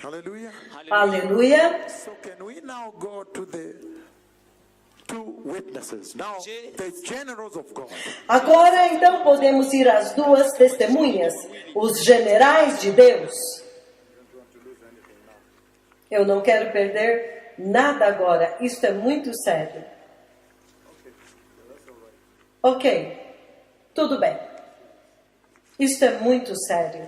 Hallelujah. Aleluia. So can we now go to the two witnesses? Now, the generals of God. Agora, então, podemos ir às duas testemunhas, os generais de Deus. Eu não quero perder nada agora. Isto é muito sério. Ok, tudo bem. Isto é muito sério.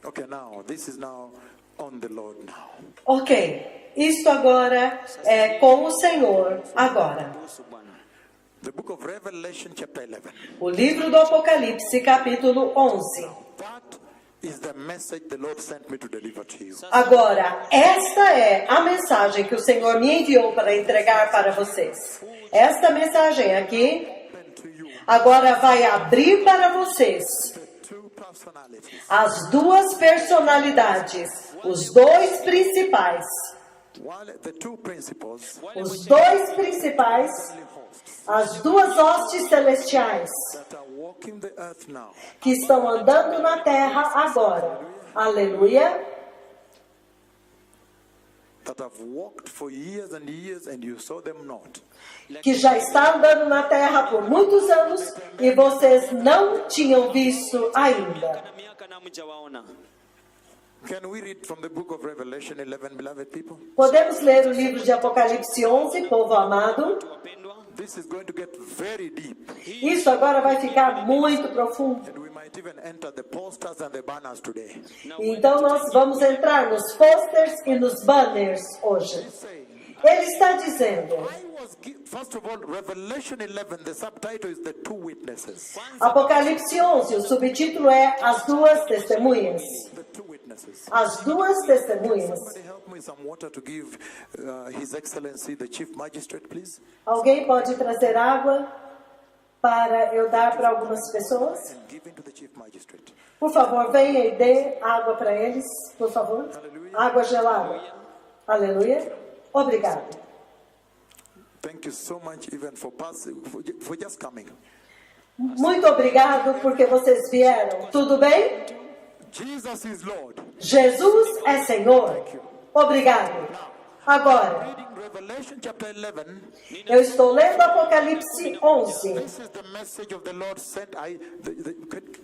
Okay, now, this is now on the Lord now. Ok, isto agora é com o Senhor agora. The book of Revelation chapter 11. O livro do Apocalipse, capítulo 11. That is the message the Lord sent me to deliver to you. Agora, esta é a mensagem que o Senhor me enviou para entregar para vocês. Esta mensagem aqui, agora vai abrir para vocês Two personalities. as duas personalidades, os dois principais. While the two principles Os dois principais, as duas hostes celestiais that are walking the earth now. que estão andando na terra agora. Aleluia. That have walked for years and you saw them not. Que já está andando na terra por muitos anos e vocês não tinham visto ainda. Can we read from the book of Revelation 11, beloved people? Podemos ler o livro de Apocalipse 11, povo amado? This is going to get very deep. Isso agora vai ficar muito profundo. And we might even enter the posters and the banners today. Então nós vamos entrar nos posters e nos banners hoje. Ele está dizendo, First of all, Revelation 11, the subtitle is The Two Witnesses. Apocalipse 11, o subtítulo é As Duas Testemunhas. The two witnesses. As duas testemunhas. Somebody help me some water to give His Excellency, the Chief Magistrate, please. Alguém pode trazer água para eu dar para algumas pessoas? And give it to the Chief Magistrate. Por favor, venha e dê água para eles, por favor. Água gelada. Aleluia. Obrigado. Thank you so much even for passing, for just coming. Muito obrigado porque vocês vieram. Tudo bem? Jesus is Lord. Jesus é Senhor. Obrigado. Agora, Reading Revelation chapter 11, eu estou lendo Apocalipse 11. this is the message of the Lord sent.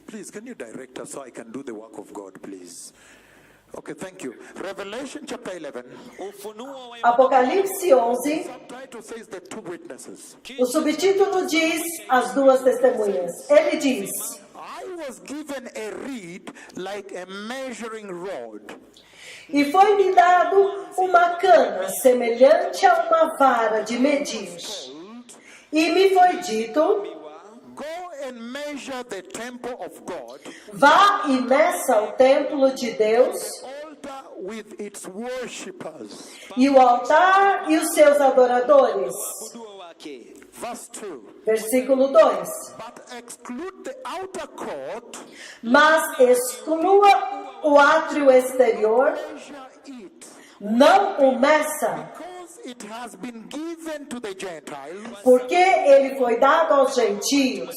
Please, can you direct us so I can do the work of God, please? Okay, thank you. Revelation chapter 11. Apocalipse 11, Subtitle says the two witnesses. o subtítulo diz As Duas Testemunhas. Ele diz: I was given a reed like a measuring rod. E foi-me dado uma cana semelhante a uma vara de medir. E me foi dito: Go and measure the temple of God, vá e meça o templo de Deus, altar with its worshippers. e o altar e os seus adoradores. Verse 2. Versículo 2. But exclude the outer court, Mas exclua o átrio exterior, measure it, não o meça, because it has been given to the Gentiles. porque ele foi dado aos gentios.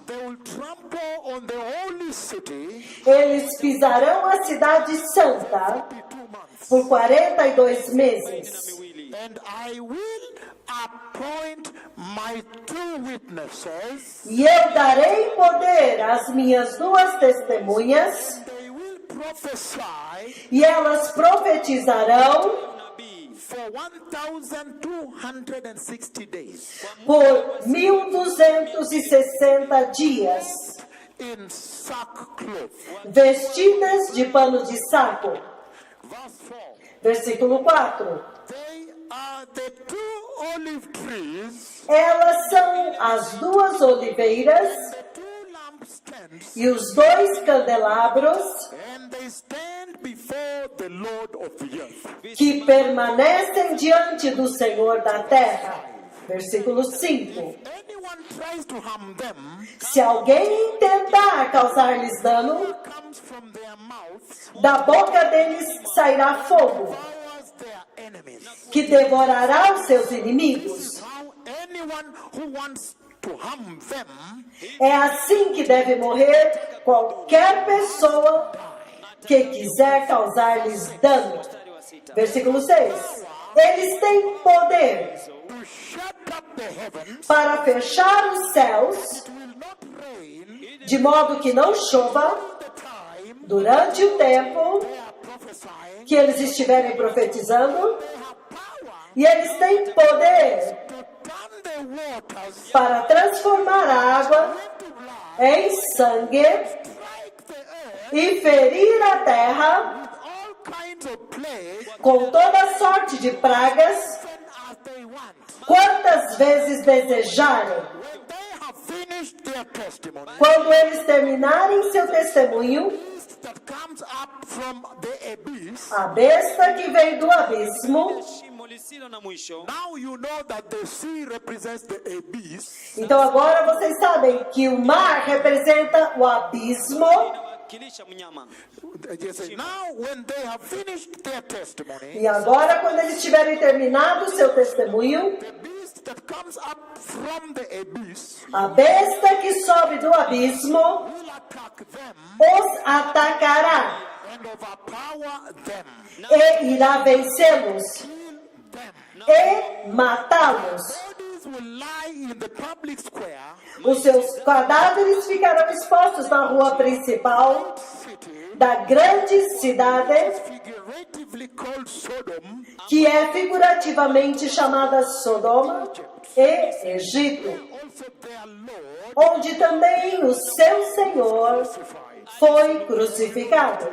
They will trample on the holy city Eles pisarão a cidade santa 2 months. por 42 meses. And I will appoint my two witnesses. E eu darei poder às minhas duas testemunhas, They will prophesy e elas profetizarão for 1,260 days por 1260 dias, in sackcloth. vestidas de pano de saco. Verse 4. Versículo 4. They are the two olive trees, Elas são as duas oliveiras the two lampstands, e os dois candelabros and they stand before the Lord of the earth. que permanecem diante do Senhor da terra. Versículo 5. Anyone tries to harm them, Se alguém tentar causar-lhes dano, comes from their mouths, da boca deles sairá fogo, devours their enemies. que devorará os seus inimigos. How anyone who wants to to harm them, É assim que deve morrer qualquer pessoa que quiser causar-lhes dano. Versículo 6. Eles têm poder to shut up the heavens, para fechar os céus, will not rain de modo que não chova the time durante o tempo they are prophesying. que eles estiverem profetizando. They have power E eles têm poder to turn the waters para transformar a água into blood, em sangue strike the earth e ferir a terra with all kinds of plagues, com toda sorte de pragas, even as they want. quantas vezes desejarem. When they have finished their testimony, Quando eles terminarem seu testemunho, beast that comes up from the abyss, a besta que vem do abismo. Shimo lisilo na mwisho. now you know that the sea represents the abyss. Então agora vocês sabem que o mar representa o abismo. Inawakilisha mnyama. They say, now when they have finished their testimony, E agora, quando eles tiverem terminado seu testemunho, the beast that comes up from the abyss a besta que sobe do abismo will attack them os atacará and overpower them, e irá vencê-los kill them. e matá-los. Bodies will lie in the public square, Os seus cadáveres ficarão expostos na rua principal city, da grande cidade, figuratively called Sodom, que é figurativamente chamada Sodoma e Egito, also their Lord onde também o seu Senhor foi crucificado.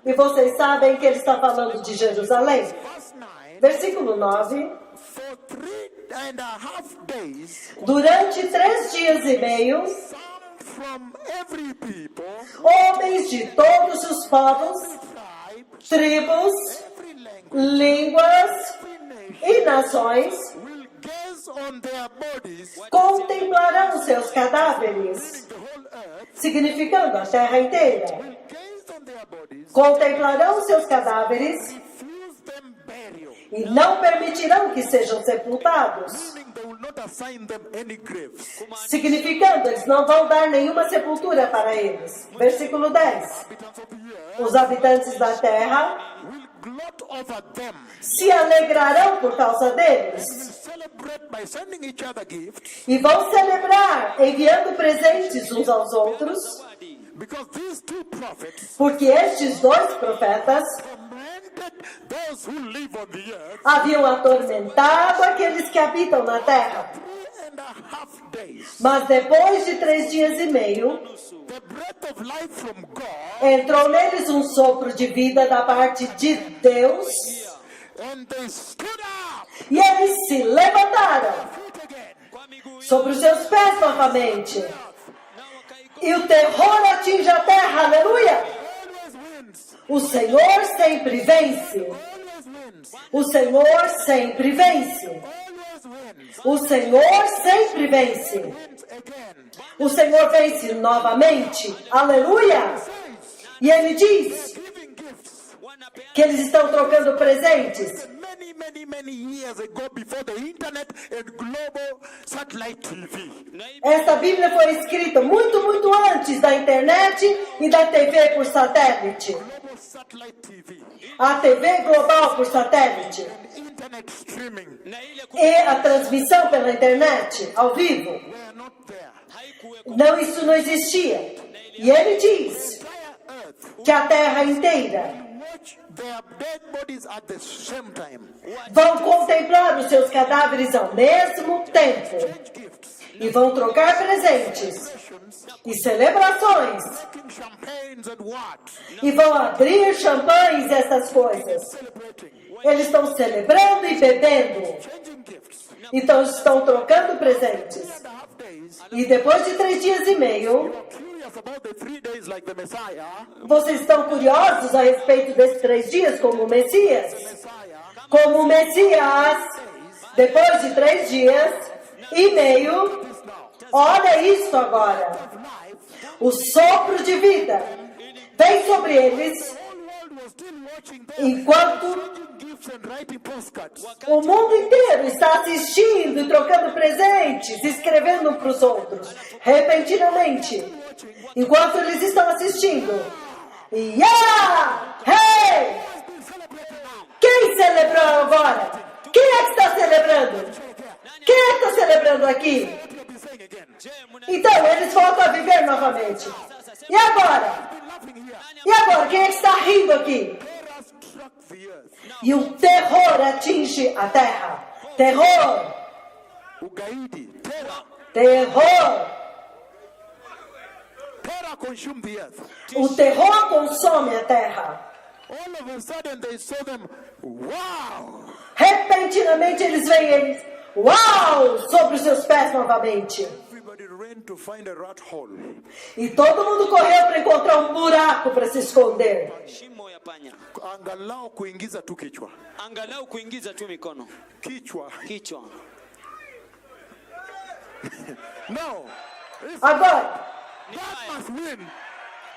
E vocês sabem que ele está falando de Jerusalém. Verse 9, Versículo 9. for 3.5 days, Durante 3 dias e meio, some from every people, homens de todos os povos, tribe, tribos, every language, línguas every nation e nações will gaze on their bodies, contemplarão seus cadáveres, the whole earth significando a terra inteira. will gaze on their bodies, Contemplarão seus cadáveres refuse them burial, e não permitirão que sejam sepultados. meaning they will not assign them any graves. Significando, eles não vão dar nenhuma sepultura para eles. Versículo 10. Inhabitants of the earth Os habitantes da terra will gloat over them, se alegrarão por causa deles will celebrate by sending each other gifts, e vão celebrar enviando presentes uns aos outros, because these two prophets porque estes 2 profetas tormented those who live on the earth haviam atormentado aqueles que habitam na terra. 3.5 days. Mas depois de 3 dias e meio, The breath of life from God, entrou neles um sopro de vida da parte de Deus and they stood up e eles se levantaram feet again. Kwa miguu sobre os seus pés novamente. na wakaiko. E o terror atinge a terra, aleluia! Always wins. O Senhor sempre vence. Always wins. O Senhor sempre vence. Always wins. O Senhor sempre vence. Wins again. O Senhor vence novamente, aleluia! E ele diz Giving gifts. Wanapeana que eles estão trocando presentes. Many years ago, before the internet and global satellite TV. na hii Esta Bíblia foi escrita muito antes da internet e da TV por satélite. Global satellite TV. A TV global por satélite Internet streaming. na ile e a transmissão pela internet ao vivo. We're not there. haikuweko Não, isso não existia. E ele diz Entire earth que a terra inteira watch their dead bodies at the same time. vão contemplar os seus cadáveres ao mesmo tempo Gifts. e vão trocar presentes e celebrações Drinking champagnes and what? e vão abrir champanhes, essas coisas. Celebrating. Eles estão celebrando e bebendo. Changing gifts. Então estão trocando presentes. 3.5 days. E depois de 3 dias e meio, Curious about the 3 days like the Messiah. vocês estão curiosos a respeito desses 3 dias como o Messias? Messiah. Como o Messias, depois de 3 dias e meio, olha isso agora. O sopro de vida vem sobre eles The whole world was still watching them. enquanto gifts and writing postcards. O mundo inteiro está assistindo e trocando presentes, escrevendo um para os outros, repentinamente, enquanto eles estão assistindo. Yeah! Hey! Quem celebrou agora? Quem é que está celebrando? Quem é que está celebrando aqui? You'll be saying again. Je, muna- Então, eles voltam a viver novamente. E agora? Laughing here. E agora? Quem é que está rindo aqui? Terror struck the earth. E o terror atinge a terra. Terror! Ugaidi. Terror. Terror! Terror consumed the earth. O terror consome a terra. All of a sudden they saw them. Wow! Repentinamente eles veem eles. Uau! Sobre os seus pés novamente. Everybody ran to find a rat hole. E todo mundo correu para encontrar um buraco para se esconder. shimo ya panya, Angalau kuingiza tu kichwa. angalau kuingiza tu mikono Kichwa. kichwa. No. If Agora, Ni God haya. must win.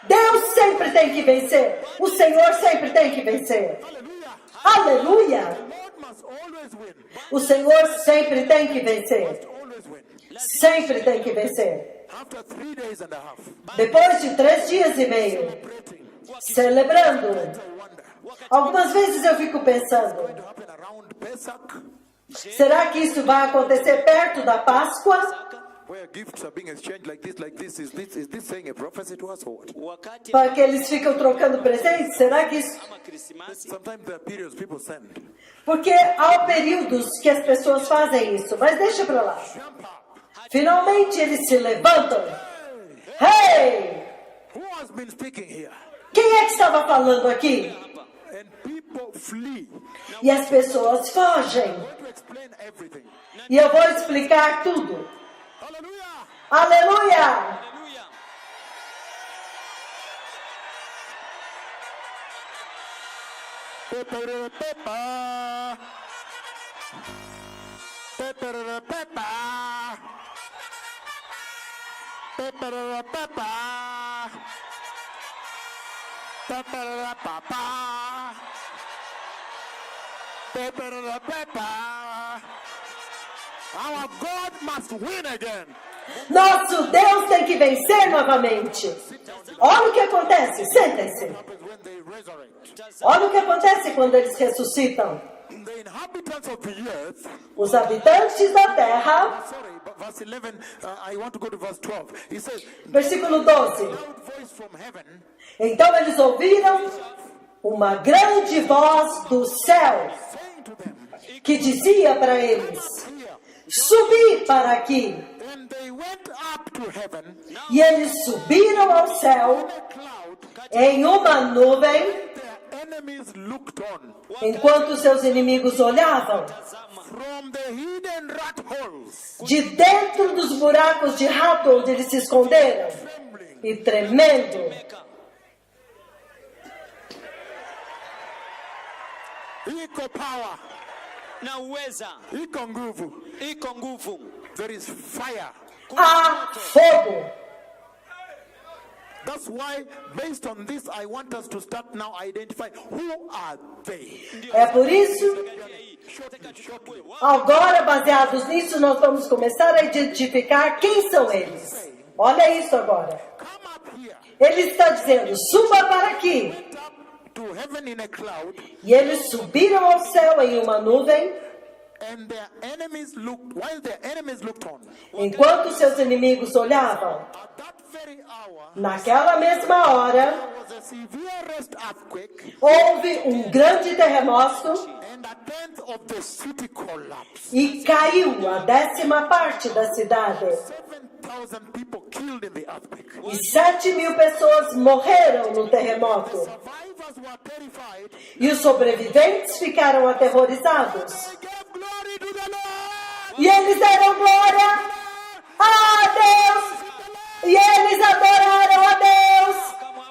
Deus sempre tem que vencer. O Senhor sempre tem que vencer. Hallelujah. Aleluia! The Lord must always win. O Senhor sempre tem que vencer. Always win. Sempre tem que vencer. After 3 days and a half, Depois de 3 dias e meio, celebrating, celebrando, I wonder, algumas vezes eu fico pensando, to happen around Pesach, será que isso vai acontecer perto da Páscoa? where gifts are being exchanged like this. Is this saying a prophecy to us or what? Wakati Para que eles ficam trocando presentes? Será que isso... ama Krismasi, Sometimes there are periods people send. Porque há períodos que as pessoas fazem isso, mas deixa pra lá. Jump up. Finalmente eles se levantam. Hey! Who has been speaking here? Quem é que estava falando aqui? And people flee. E as pessoas fogem. I want to explain everything. E eu vou explicar tudo. Hallelujah. Aleluia! haleluya, Pepper, pepper. Pepper, pepper. Pepper, pepper. Pepper, pepper. Pepper, pepper. Our God must win again. Nosso Deus tem que vencer novamente. Olha o que acontece. Sentem-se. Happens when they resurrect. Olha o que acontece quando eles ressuscitam. The inhabitants of the earth. Os habitantes da terra, Sorry, but verse 11. I want to go to verse 12. He says, versículo 12. "Loud voice from heaven." Então eles ouviram uma grande voz do céu Saying to them, que dizia para eles: "Here." Subi para aqui. And they went up to heaven. E eles subiram ao céu A cloud. em uma nuvem, Their enemies looked on. enquanto seus inimigos olhavam. From the hidden rat holes, De dentro dos buracos de rato onde eles se esconderam. trembling, E tremendo. iko power, na uweza, iko nguvu. iko nguvu, There is fire. Há fogo. That's why, based on this, I want us to start now identify who are they. É por isso, agora, baseados nisso, nós vamos começar a identificar quem são eles. Olha isso agora. Come up here, Ele está dizendo: suba para aqui. up to heaven in a cloud, E eles subiram ao céu em uma nuvem, and their enemies looked. While their enemies looked on, enquanto seus inimigos olhavam. at that very hour, Naquela mesma hora, there was a severest earthquake, houve um grande terremoto and a tenth of the city collapsed. e caiu a 10ª parte da cidade. 7,000 people killed in the earthquake. E 7.000 pessoas morreram no terremoto. Survivors were terrified. E os sobreviventes ficaram aterrorizados. They gave glory to the Lord. E eles deram glória a Deus. E eles adoraram a Deus.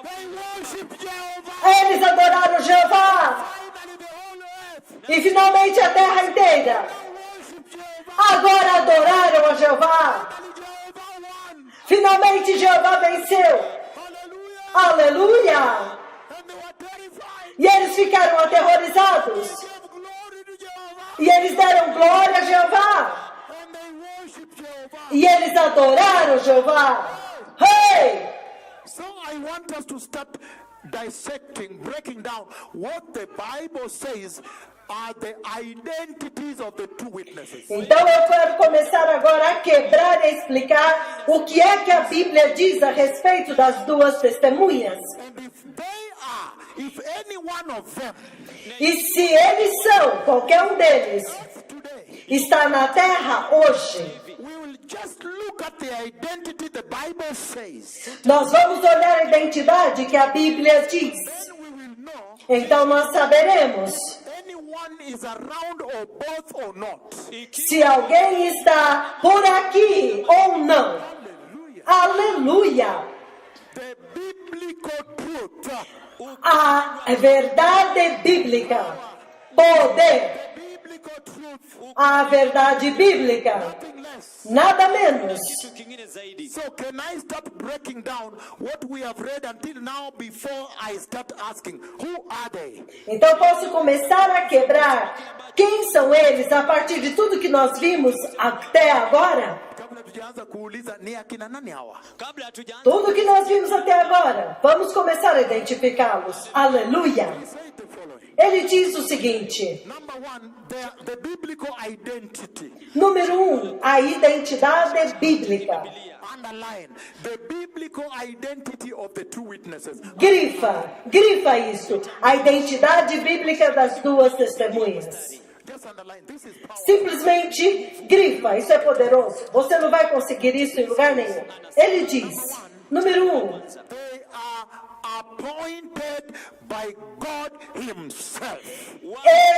They worship Jehovah. Eles adoraram Jeová. Finally, the whole earth. E finalmente a terra inteira. They worship Jehovah. Agora adoraram a Jeová. Finally, Jehovah won. Finalmente Jeová venceu. Hallelujah. Aleluia! And they were terrified. E eles ficaram aterrorizados. They gave E eles deram glória a Jeová. And they worship Jehovah. E eles adoraram Jeová. Hey! So I want us to start dissecting, breaking down what the Bible says are the identities of the two witnesses. Então eu quero começar agora a quebrar e explicar o que é que a Bíblia diz a respeito das duas testemunhas. And if any one of them E se eles são, qualquer um deles, today, está na terra hoje, we will just look at the identity the Bible says. nós vamos olhar a identidade que a Bíblia diz. Then we will know Então nós saberemos anyone is around or both or not. se alguém está por aqui ou não. Aleluia! The biblical truth, A verdade bíblica. Poder. biblical truth, A verdade bíblica. nothing less. Nada menos. Kitu kingine zaidi. So can I start breaking down what we have read until now before I start asking, who are they? Então posso começar a quebrar quem são eles a partir de tudo que nós vimos até agora? Kabla tujaanza kuuliza ni akina nani hawa? Kabla hatujaanza Tudo que nós vimos até agora. Vamos começar a identificá-los. Aleluia! Say the following. Ele diz o seguinte. Number one, the biblical identity. Número 1, a identidade bíblica. Underline the biblical identity of the two witnesses. Grifa isso. A identidade bíblica das duas testemunhas. Just underline. This is power. Simplesmente grifa, isso é poderoso. Você não vai conseguir isso em lugar nenhum. Ele diz, número 1, They are appointed by God Himself.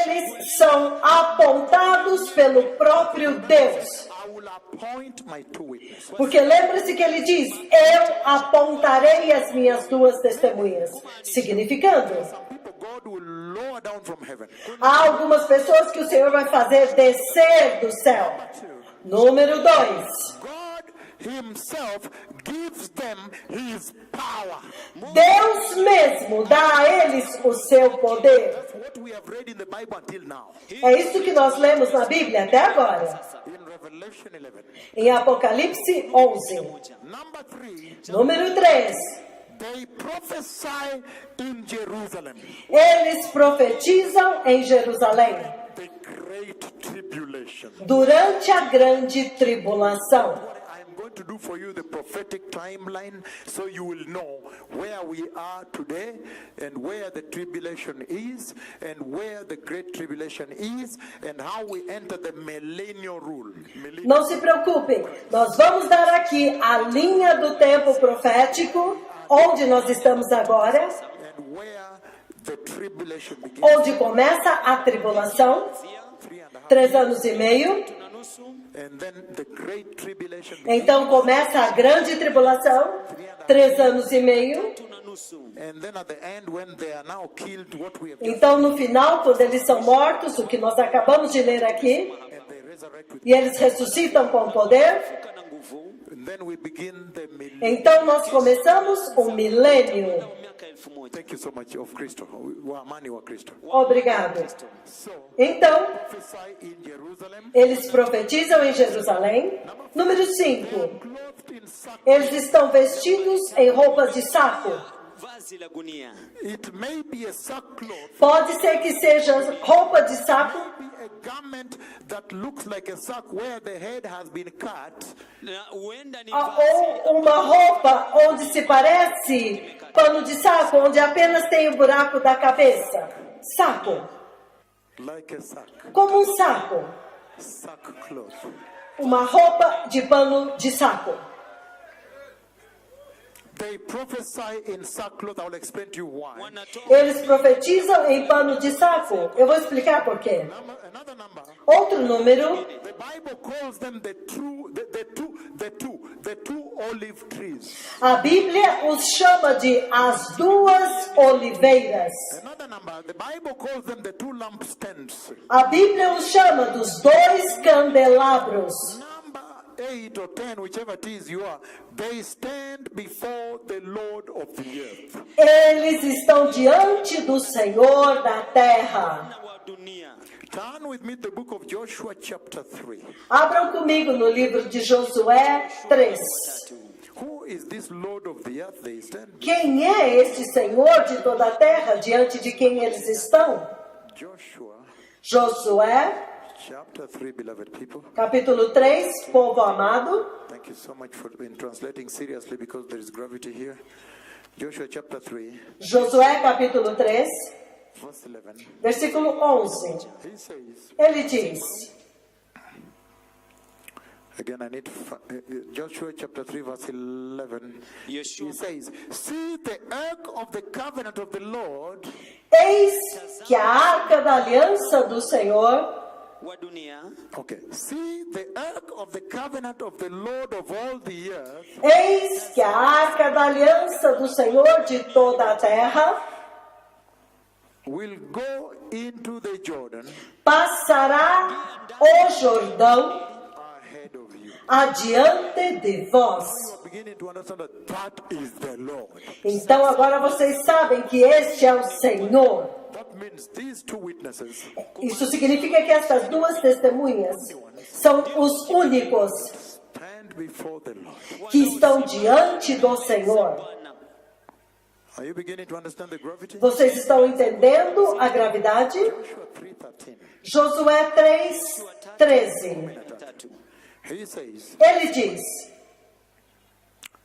eles são apontados pelo próprio Deus. I will appoint my two witnesses. Porque lembre-se que ele diz, eu apontarei as minhas duas testemunhas. Significando, People God will lower down from heaven. há algumas pessoas que o Senhor vai fazer descer do céu. Número 2, God Himself gives them His power. Deus mesmo dá a eles o seu poder. What we have read in the Bible until now. É isso que nós lemos na Bíblia até agora. In Revelation 11. Em Apocalipse 11. Number 3, Número 3. they prophesy in Jerusalem. Eles profetizam em Jerusalém The great tribulation. durante a grande tribulação. I am going to do for you the prophetic timeline so you will know where we are today and where the tribulation is and where the great tribulation is and how we enter the millennial rule. Não se preocupem, nós vamos dar aqui a linha do tempo profético, onde nós estamos agora, And where the tribulation begins. onde começa a tribulação, 3 anos e meio, na nusu, And then the great tribulation begins. então começa a grande tribulação, 3 anos e meio, na nusu. And then at the end when they are now killed, what we have então no final, quando eles são mortos, o que nós acabamos de ler aqui, and they resurrect with e eles ressuscitam com poder, Fuka na nguvu. and then we begin the millennium. então nós começamos o milênio. Miaka 1000. Thank you so much of Christo. Wa amani wa Kristo. Obrigado. So Então, prophesy in Jerusalem, eles profetizam em Jerusalém. Número 5. clothed in sackcloth. Eles estão vestidos em roupas de saco. Vazi la gunia. It may be a sackcloth, Pode ser que seja roupa de saco, be a garment that looks like a sack where the head has been cut, Na huenda ni vazi ou uma roupa onde se parece pano de saco, onde apenas tem o buraco da cabeça. Saco. like a sack, Como um saco. sackcloth. Uma roupa de pano de saco. They prophesy in sackcloth. I will explain to you why. wanatoa Eles profetizam em pano de saco. Eu vou explicar por quê. Another number. Outro número, The Bible calls them the two olive trees. a Bíblia os chama de as duas oliveiras. Another number. The Bible calls them the two lampstands. A Bíblia os chama dos dois candelabros. Number 8 or 10, whichever it is you are, they stand before the Lord of the earth. Eles estão diante do Senhor da terra. wa dunia. Turn with me to the book of Joshua chapter 3. Abram comigo no livro de Josué 3. Who is this Lord of the earth they stand? Quem é este Senhor de toda a terra diante de quem eles estão? Joshua Josué, chapter 3, beloved people. capítulo 3, povo amado. Thank you so much for translating seriously because there is gravity here. Joshua chapter 3, Josué, capítulo 3, verse 11. versículo 11. He says, Ele diz, again I need Joshua chapter 3, verse 11. Yeshua. He says, see the ark of the covenant of the Lord eis que a arca da aliança do Senhor, wa dunia, Okay. See the ark of the covenant of the Lord of all the earth eis que a arca da aliança do Senhor de toda a terra will go into the Jordan passará o Jordão ahead of you. adiante de vós. You are beginning to understand that that is the Lord. Então agora vocês sabem que este é o Senhor. That means these two witnesses Isso significa que estas duas testemunhas são os únicos stand before the Lord. que estão diante do Senhor. Bwana. Are you beginning to understand the gravity? Vocês estão entendendo a gravidade? Joshua 3:13. Josué 3, 13. Tatu.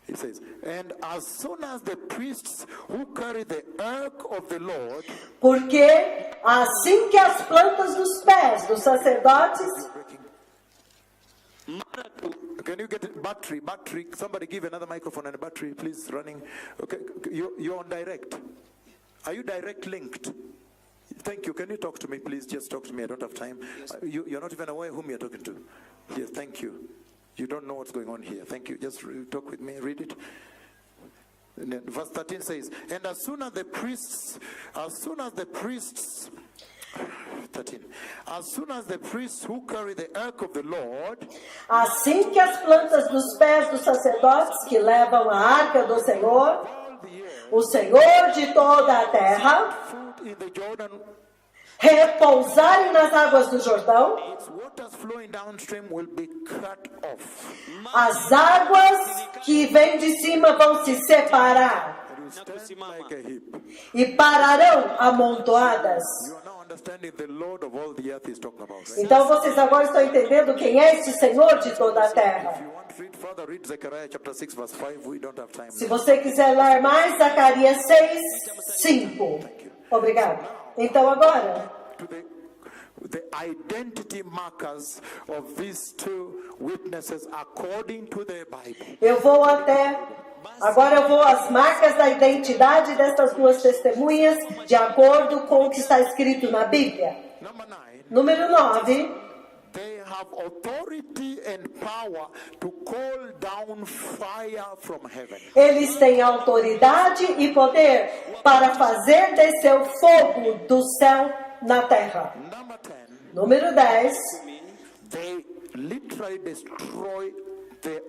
He says, and as soon as the priests who carry the ark of the Lord, porque assim que as plantas dos pés dos sacerdotes, can you get it? Battery, somebody give another microphone and a battery, please, running. Okay, you're on direct. Are you direct linked? Thank you. Can you talk to me, please? Just talk to me. I don't have time. You're not even aware whom you're talking to. Yes, thank you. You don't know what's going on here. Thank you. Just talk with me. Read it. And then verse 13 says, and as soon as the priests, 13, as soon as the priests who carry the ark of the Lord, assim que as plantas dos pés dos sacerdotes que levam a arca do Senhor, all the earth, o Senhor de toda a terra, foot in the Jordan, repousarem nas águas do Jordão, its waters flowing downstream will be cut off. as águas que vêm de cima vão se separar And you stand like a heap. e pararão amontoadas. You are now understanding the Lord of all the earth is talking about. Right? Então vocês agora estão entendendo quem é este Senhor de toda a If terra. you want to read further, read Zechariah chapter 6 verse 5. We don't have time. Se você quiser ler mais, Zacarias 6, 5. Obrigado. Então agora, To the identity markers of these two witnesses according to the Bible. agora eu vou às marcas da identidade dessas duas testemunhas, de acordo com o que está escrito na Bíblia. Number 9, Número 9. they have authority and power to call down fire from heaven. Eles têm autoridade e poder para fazer descer o fogo do céu na terra. Number 10, Número 10. they literally destroy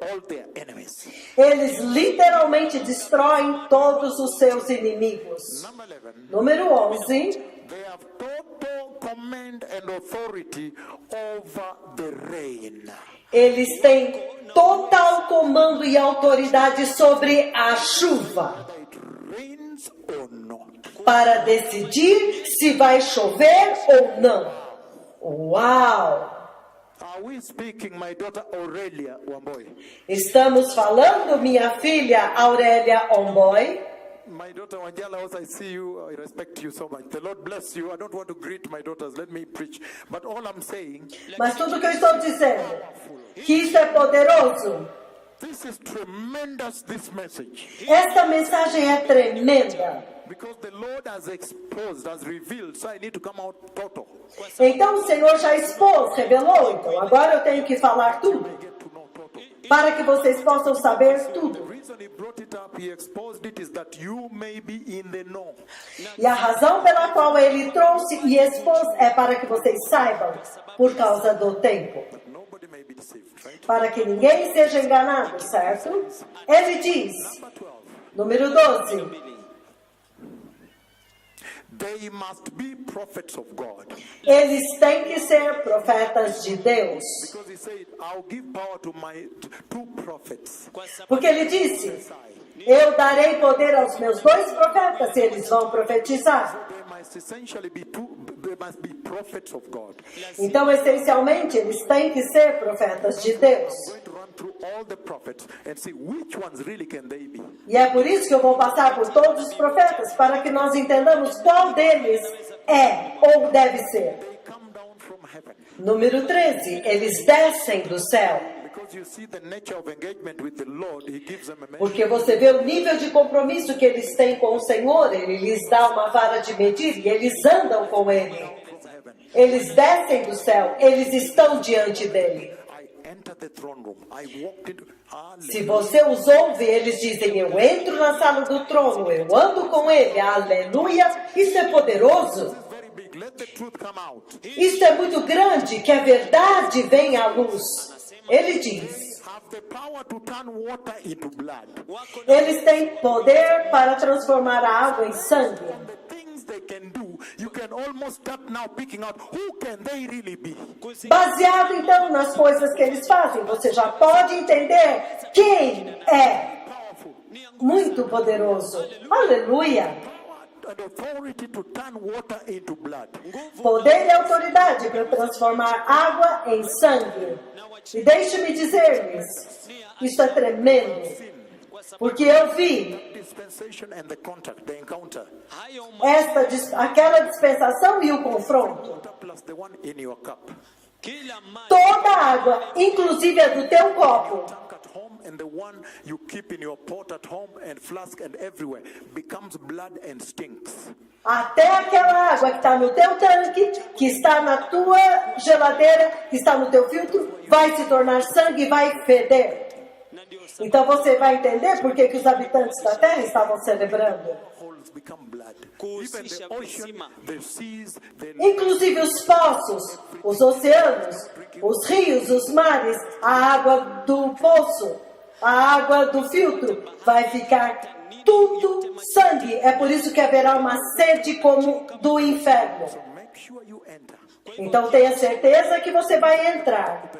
all their enemies. Eles literalmente destroem todos os seus inimigos. Number 11, Número 11. they have total command and authority over the rain. Eles têm total comando e autoridade sobre a chuva, It rains or not. para decidir se vai chover ou não. Uau! Are we speaking, my daughter Aurelia Wamboy? Estamos falando, minha filha Aurélia Omboy. My daughter Wanjala, also I see you, I respect you so much. The Lord bless you. I don't want to greet my daughters, let me preach. But all I'm saying, Mas tudo que eu estou dizendo, que isso é poderoso. this is tremendous, this message. Esta mensagem é tremenda. Because the Lord has exposed, has revealed, so I need to come out total. Então o Senhor já expôs, revelou. Então agora eu tenho que falar tudo, I get to know total. para que vocês possam saber The tudo. reason he brought it up, he exposed it, is that you may be in the know. E a razão pela qual ele trouxe e expôs é para que vocês saibam, por causa do tempo. Nobody may be deceived, right? Para que ninguém seja enganado, certo? Ele diz, Number 12. número 12. They must be prophets of God. Eles têm que ser profetas de Deus. Because he said, I'll give power to my two prophets. Kwa sababu Porque ele disse: eu darei poder aos meus 2 profetas e eles vão profetizar. They must essentially be they must be prophets of God. Então, essencialmente, eles têm que ser profetas de Deus. I'm going to run through all the prophets and see which ones really can they be. E é por isso que eu vou passar por todos os profetas, para que nós entendamos qual deles é ou deve ser. They come down from heaven. Número 13, eles descem do céu. Because you see the nature of engagement with the Lord, he gives them a measure. Porque você vê o nível de compromisso que eles têm com o Senhor, Ele lhes dá uma vara de medir e eles andam com Ele. From heaven. Eles descem do céu, eles estão diante dele. I entered the throne room. I walked into. Se você os ouve, eles dizem: eu entro na sala do trono, eu ando com Ele, aleluia. Isso é poderoso. This is very big. Let the truth come out. Isso é muito grande, que a verdade venha à luz. Ele diz: Have the power to turn water into blood. wako na eles têm poder para transformar a água em sangue. The things they can do, you can almost start now picking out who can they really be. Baseado então nas coisas que eles fazem, você já pode entender quem é Powerful. muito poderoso. Aleluia! Power and authority to turn water into blood. Poder e autoridade para transformar água em sangue. E deixe-me dizer-lhes, isso é tremendo, porque eu vi Dispensation and the contact, the encounter. hayo aquela dispensação e o confronto. Water plus the one in your cup. kila maji Toda a água, inclusive a do teu copo, Tank at home and the one you keep in your pot at home and flask and everywhere becomes blood and stinks. até aquela água que está no teu tanque, que está na tua geladeira, que está no teu filtro, vai se tornar sangue e vai feder. na ndio sababu Então você vai entender por que os habitantes da terra estavam celebrando. Holes become blood. Even Kuhusisha the ocean, visima. the seas, the Inclusive os poços, os oceanos, os rios, os mares, a água do poço, a água do filtro, vai ficar tudo sangue. É por isso que haverá uma sede como do inferno. make sure you enter. Então tenha certeza que você vai entrar.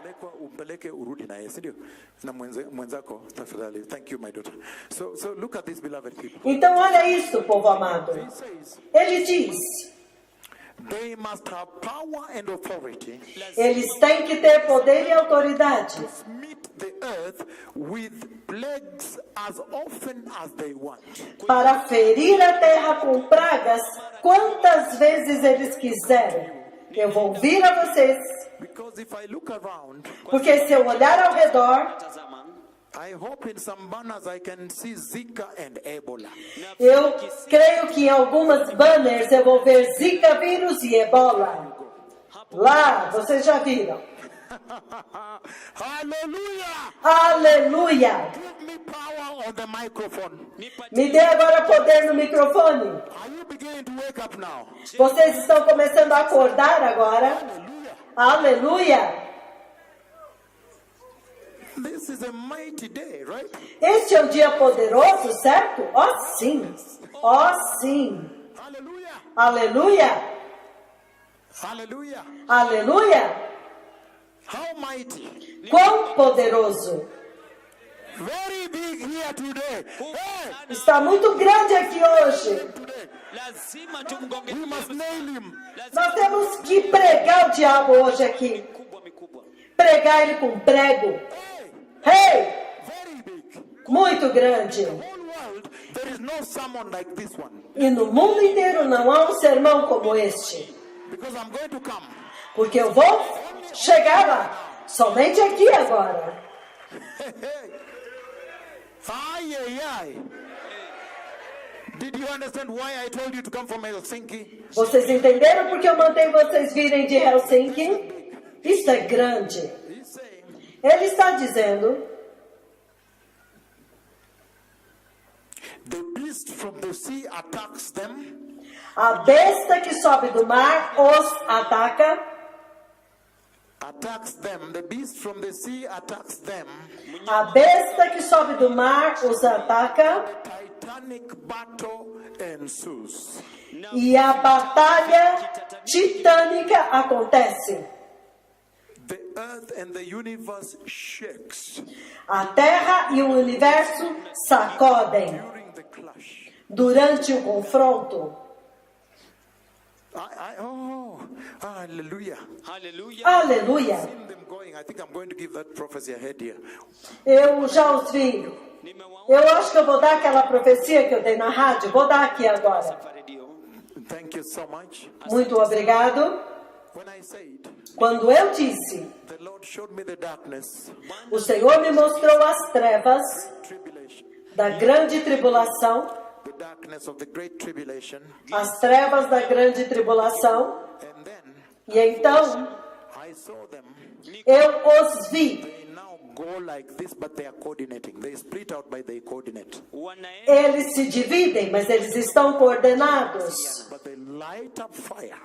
Umpeleke urudi naye, si ndio? Na mwenzako tafadhali. Thank you, my daughter. So look at this, beloved people. Então olha isso, povo amado. He says Ele diz, they must have power and authority eles têm que ter poder e autoridade to meet the earth with plagues as often as they want. para ferir a terra com pragas quantas vezes eles quiserem. Eu vou vir a vocês, Because if I look around, porque se eu olhar ao redor, tazama I hope in some banners I can see Zika and Ebola. eu creio que em algumas banners eu vou ver Zika vírus e Ebola. Lá, vocês já viram. Hallelujah! Aleluia! Give me power on the microphone. Me dê agora poder no microfone. Are you beginning to wake up now? Vocês estão começando a acordar agora? Aleluia! This is a mighty day, right? Este é um dia poderoso, certo? Ó sim! Ó sim! Hallelujah! Aleluia! Hallelujah! Aleluia! How mighty! Quão poderoso! Very big here today. Hey! Está muito grande aqui hoje. Today. lazima tumgonge We must nail him. Nós temos que pregar o diabo hoje aqui. mikubwa mikubwa Pregar ele com prego. Hey! Hey! Very big. Muito grande. Whole world, there is no sermon like this one. E no mundo inteiro não há um sermão como este. Because I'm going to come. Porque eu vou chegar lá. Somente aqui agora. Hey, hey. Ay, ay, ay. Did you understand why I told you to come from Helsinki? Vocês entenderam porque eu mandei vocês virem de Helsinki? Isso é grande. He's saying, Ele está dizendo: the beast from the sea attacks them. a besta que sobe do mar os ataca. Attacks them. The beast from the sea attacks them. A besta que sobe do mar os ataca. Titanic titanic battle ensues. E a batalha titânica acontece. The earth and the universe shakes A Terra e o universo sacodem during the clash. durante o confronto. Hallelujah. Haleluya. Aleluia! Seen them going. I think I'm going to give that prophecy ahead here. Eu já os vi. Eu acho que eu vou dar aquela profecia que eu dei na rádio. Vou dar aqui agora. Thank you so much. Muito obrigado. When I said, Quando eu disse, the Lord showed me the darkness, o Senhor me mostrou as trevas tribulation, da grande tribulação, the darkness of the great tribulation, as trevas da grande tribulação, and then e então I saw them. eu os vi. They now go like this, but they are coordinating. They split out by they coordinate. Wanaenda Eles se dividem, mas eles estão coordenados. But they light up fire.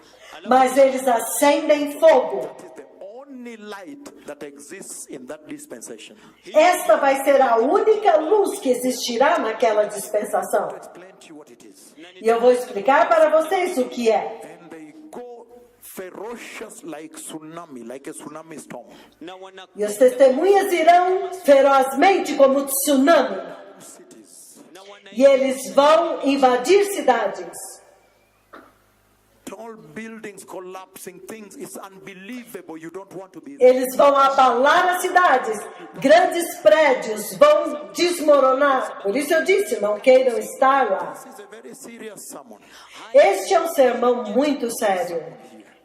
Mas eles acendem fogo. It is the only light that exists in that dispensation. Esta vai ser a única luz que existirá naquela dispensação. Explain to you what it is. E eu vou explicar para vocês o que é. And they go ferocious like tsunami, like a tsunami storm. na wana E as testemunhas irão ferozmente como tsunami. Cities, na wana E eles vão invadir cidades. tall buildings collapsing, things. It's unbelievable. You don't want to be. Eles vão abalar as cidades. Grandes prédios vão desmoronar. Por isso eu disse, não queiram estar lá. This is a very serious sermon. Este é um sermão muito sério.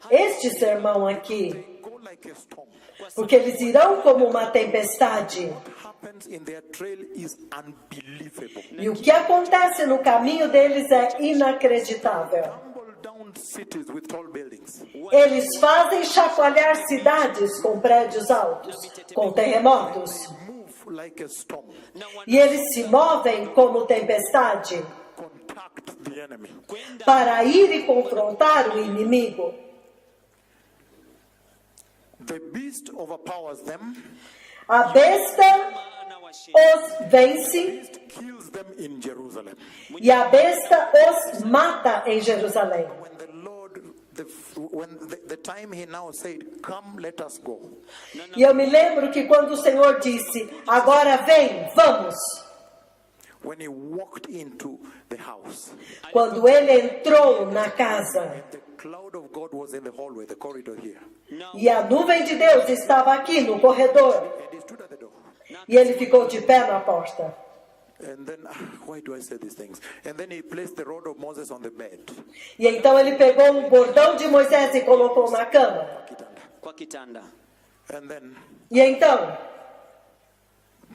Este sermão aqui. Go like a storm. Porque eles irão como uma tempestade. What happens in their trail is unbelievable. E o que acontece no caminho deles é inacreditável. Tumble down cities with tall buildings. Eles fazem chacoalhar cidades com prédios altos, com terremotos. Move like a storm. E eles se movem como tempestade Contact the enemy. para ir e confrontar o inimigo. The beast overpowers them. A besta na washi os vence Kills them in Jerusalem. e a besta os mata em Jerusalém. When the Lord, the time he now said, "Come, let us go." E eu me lembro que quando o Senhor disse, agora vem, vamos. When he walked into the house, Quando ele entrou na casa the cloud of God was in the hallway, the corridor here, e a nuvem de Deus estava aqui no corredor and he stood at the door. e ele ficou de pé na porta. And then, why do I say these things? And then he placed the rod of Moses on the bed. E então ele pegou um bordão de Moisés e colocou na cama. kwa kitanda. And then E então,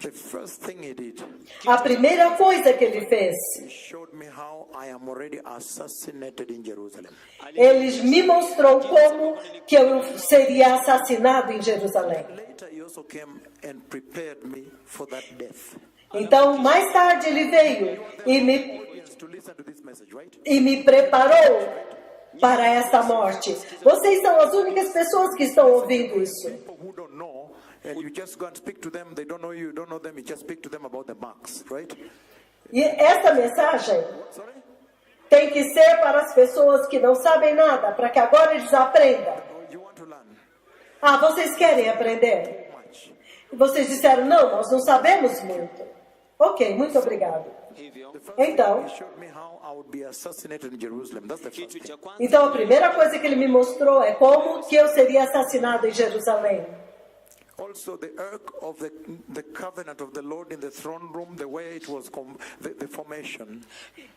the first thing he did, a primeira coisa que ele fez, he showed me how I am already assassinated in Jerusalem. ele me mostrou como que eu seria assassinado em Jerusalém. Later, he also came and prepared me for that death. Então, mais tarde ele veio Audience to listen to this message, right? e me preparou para esta morte. Vocês são as únicas pessoas que estão ouvindo isso. People who don't know, and you just go and speak to them, they don't know you, you don't know them, you just speak to them about the marks, right? E essa mensagem Sorry? tem que ser para as pessoas que não sabem nada, para que agora eles aprendam. Oh, you want to learn Ah, vocês querem aprender? much. E vocês disseram, não, nós não sabemos muito. Ok, muito obrigado. Hivyo The first Então- thing he showed me how I would be assassinated in Jerusalem. That's the first kitu thing. cha kwanza Então, a primeira coisa que ele me mostrou é como que eu seria assassinado em Jerusalém. Also, the ark of the covenant of the Lord in the throne room, the way it was, the formation.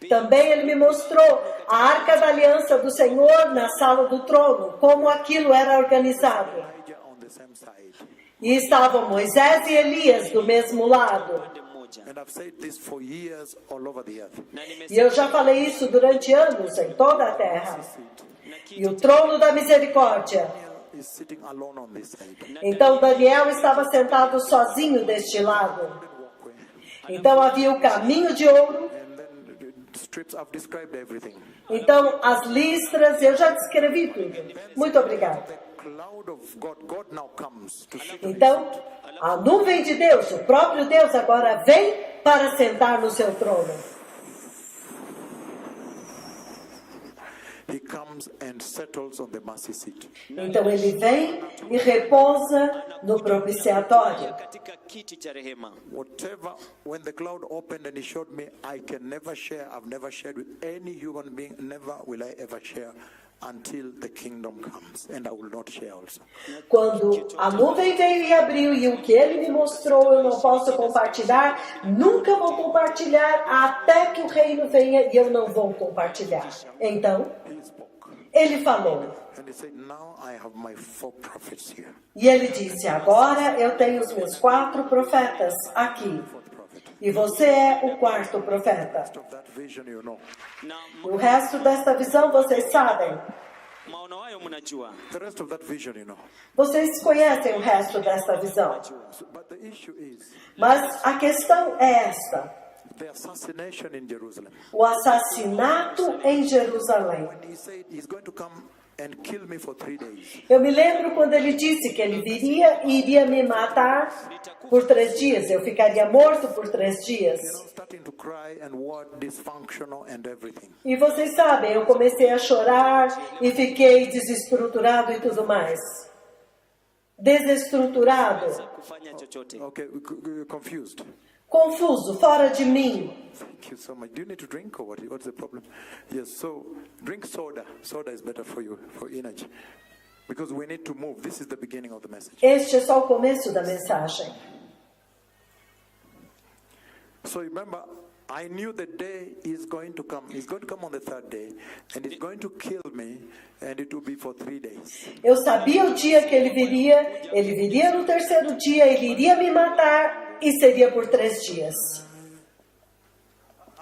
Também ele me mostrou a Arca da Aliança do Senhor na sala do trono, como aquilo era organizado. Elijah on the same side. E estavam Moisés e Elias do mesmo lado. upande mmoja. And I've said this for years all over the earth. Na E eu já falei isso durante anos em toda a terra. na E o trono da misericórdia. Daniel is sitting alone on this side. Então Daniel estava sentado sozinho deste lado. Walkway. Então havia o caminho de ouro. And then the strips, I've described everything. Então as listras, eu já descrevi tudo. Muito obrigado. The cloud of God, God now comes to sit on his Então, a nuvem de Deus, o próprio Deus agora vem para sentar no seu trono. he comes and settles on the mercy seat. Então ele vem e repousa no propiciatório. katika kiti cha rehema. Whatever, when the cloud opened and he showed me, I can never share, I've never shared with any human being, never will I ever share until the kingdom comes, and I will not share also. Quando a nuvem veio e abriu e o que ele me mostrou eu não posso compartilhar, nunca vou compartilhar até que o reino venha e eu não vou compartilhar. Então, He spoke. ele falou. And he said, now I have my 4 prophets here. E ele disse, agora eu tenho os meus 4 profetas aqui. E você é o 4º profeta. Of that vision, you know. Na O resto desta visão vocês sabem. maono hayo mnajua. The rest of that vision, you know. Vocês conhecem o resto desta visão. But the issue is Mas a questão é esta. the assassination in Jerusalem. O assassinato em Jerusalém. When he said he's going to come and kill me for 3 days. Eu me lembro quando ele disse que ele viria e iria me matar por 3 dias. Eu ficaria morto por 3 dias. You know, starting to cry and what dysfunctional and everything. E vocês sabem, eu comecei a chorar e fiquei desestruturado e tudo mais. Desestruturado, Kufanya chochote. Okay, confused. confuso, fora de mim. Thank you so much. Do you need to drink or what? What's the problem? Yes, so drink soda. Soda is better for you, for energy. Because we need to move. This is the beginning of the message. Este é só o começo da mensagem. So remember, I knew the day is going to come. He's going to come on the 3rd day, and he's going to kill me, and it will be for 3 days. Eu sabia o dia que ele viria no 3º dia, ele iria me matar e seria por 3 dias.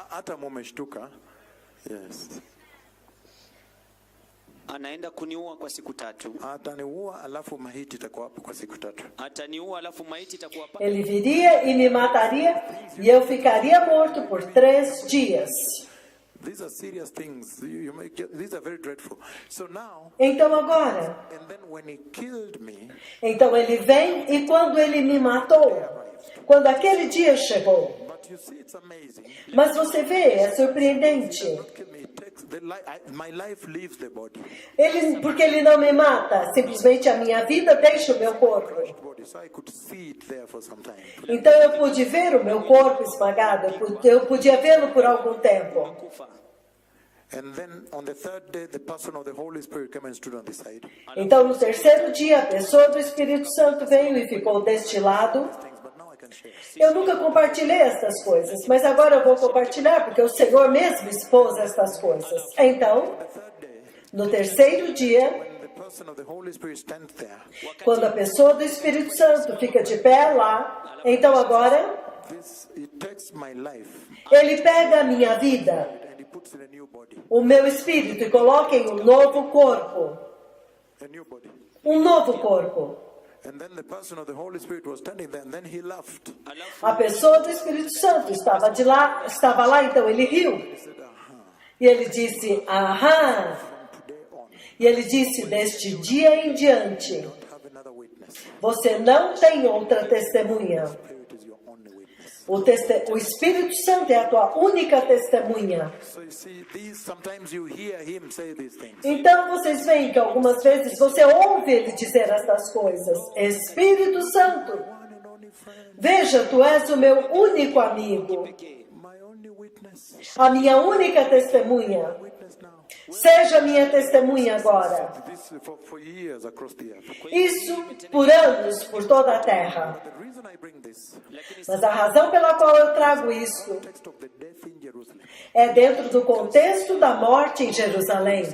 Hata mumeshtuka. Yes. Anaenda kuniua kwa siku 3. Ataniua alafu mahiti itakuwa hapo kwa siku 3. Ataniua alafu maiti itakuwa hapa. Ele viria e me mataria e eu ficaria morto por 3 dias. These are serious things. These are very dreadful. So now, Então agora, and then when he killed me, então ele vem e quando ele me matou, quando aquele dia chegou, but you see, it's amazing. mas você vê, é surpreendente. Not kill me. It takes my life leaves the body. Porque ele não me mata, simplesmente a minha vida deixa o meu corpo. Body. So I could see it there for some time. Então eu pude ver o meu corpo esmagado, eu podia vê-lo por algum tempo. Kufa. And then on the 3rd day, the person of the Holy Spirit came and stood on the side. Então no 3º dia, a pessoa do Espírito Santo veio e ficou deste lado. Things, but now I can share. Eu nunca compartilhei estas coisas, mas agora eu vou compartilhar, porque o Senhor mesmo expôs estas coisas. Então, The 3rd day, no 3º dia, when the person of the Holy Spirit stands there, quando a pessoa do Espírito Santo fica de pé lá, então agora it takes my life ele pega a minha vida, and he puts in a new body. o meu espírito, e coloca em um novo corpo. A new body. Um novo corpo. And then the person of the Holy Spirit was standing there, and then he laughed. Alafu A pessoa do Espírito Santo estava lá, então ele riu. He said, E ele disse, aham. from today on, E ele disse, deste dia em diante, don't have another witness. você não tem outra testemunha. Spirit is your only witness. O Espírito Santo é a tua única testemunha. So you see, sometimes you hear him say these things. Então vocês veem que algumas vezes você ouve ele dizer estas coisas. Espírito Santo, One and only friend, veja, tu és o meu único amigo, my only witness. a minha única testemunha. Witness now. Seja minha testemunha agora. This for years across the earth. Isso por anos, por toda a terra. The reason I bring this Mas a razão pela qual eu trago isso text of the death in Jerusalem. é dentro do contexto da morte em Jerusalém.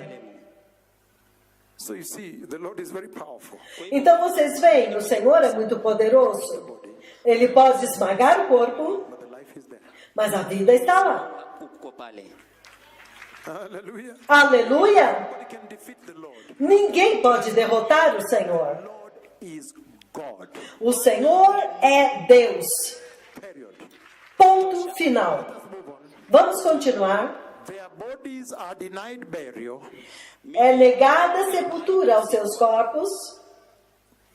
So you see, the Lord is very powerful. Então vocês veem, o Senhor é muito poderoso. Ele pode esmagar o corpo, But the life is there. mas a vida está lá. uko pale. Hallelujah. Aleluia! Nobody can defeat the Lord. Ninguém pode derrotar o Senhor. The Lord is God. O Senhor é Deus. Period. Ponto final. Vamos continuar. Their bodies are denied burial. É negada a sepultura aos seus corpos.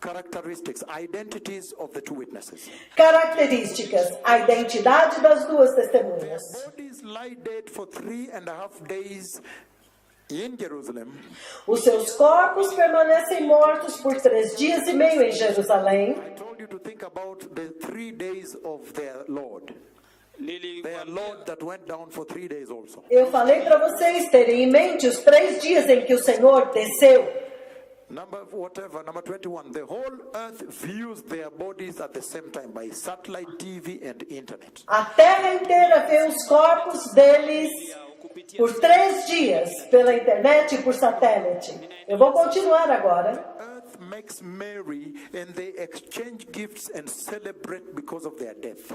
Characteristics, identities of the two witnesses. Características, a identidade das duas testemunhas. Bodies lie dead for 3.5 days in Jerusalem, Os seus corpos permanecem mortos por 3 dias e meio em Jerusalém. I told you to think about the 3 days of their Lord. Their Lord that went down for 3 days also. Eu falei para vocês terem em mente os 3 dias em que o Senhor desceu. Number 21. The whole earth views their bodies at the same time by satellite TV and internet. A terra inteira vê os corpos deles por 3 dias pela internet e por satélite. Eu vou continuar agora. Earth makes merry and they exchange gifts and celebrate because of their death.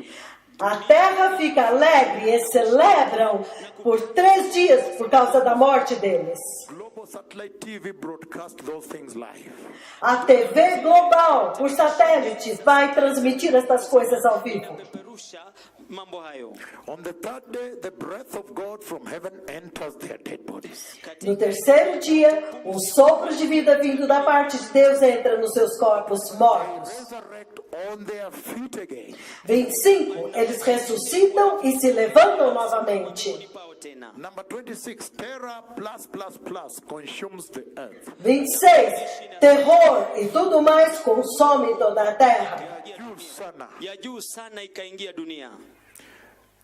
A terra fica alegre e celebram por 3 dias por causa da morte deles. Global satellite TV broadcast those things live. A TV global por satélite vai transmitir estas coisas ao vivo. Peperusha mambo hayo. On the 3rd day, the breath of God from heaven enters their dead bodies. No 3º dia, um sopro de vida vindo da parte de Deus entra nos seus corpos mortos. Resurrect on their feet again. 25. Eles ressuscitam e se levantam novamente. Pao tena. Number 26, terror plus consumes the earth. 26. Terror e tudo mais consome toda a terra. Sana. Ya juu sana ikaingia dunia.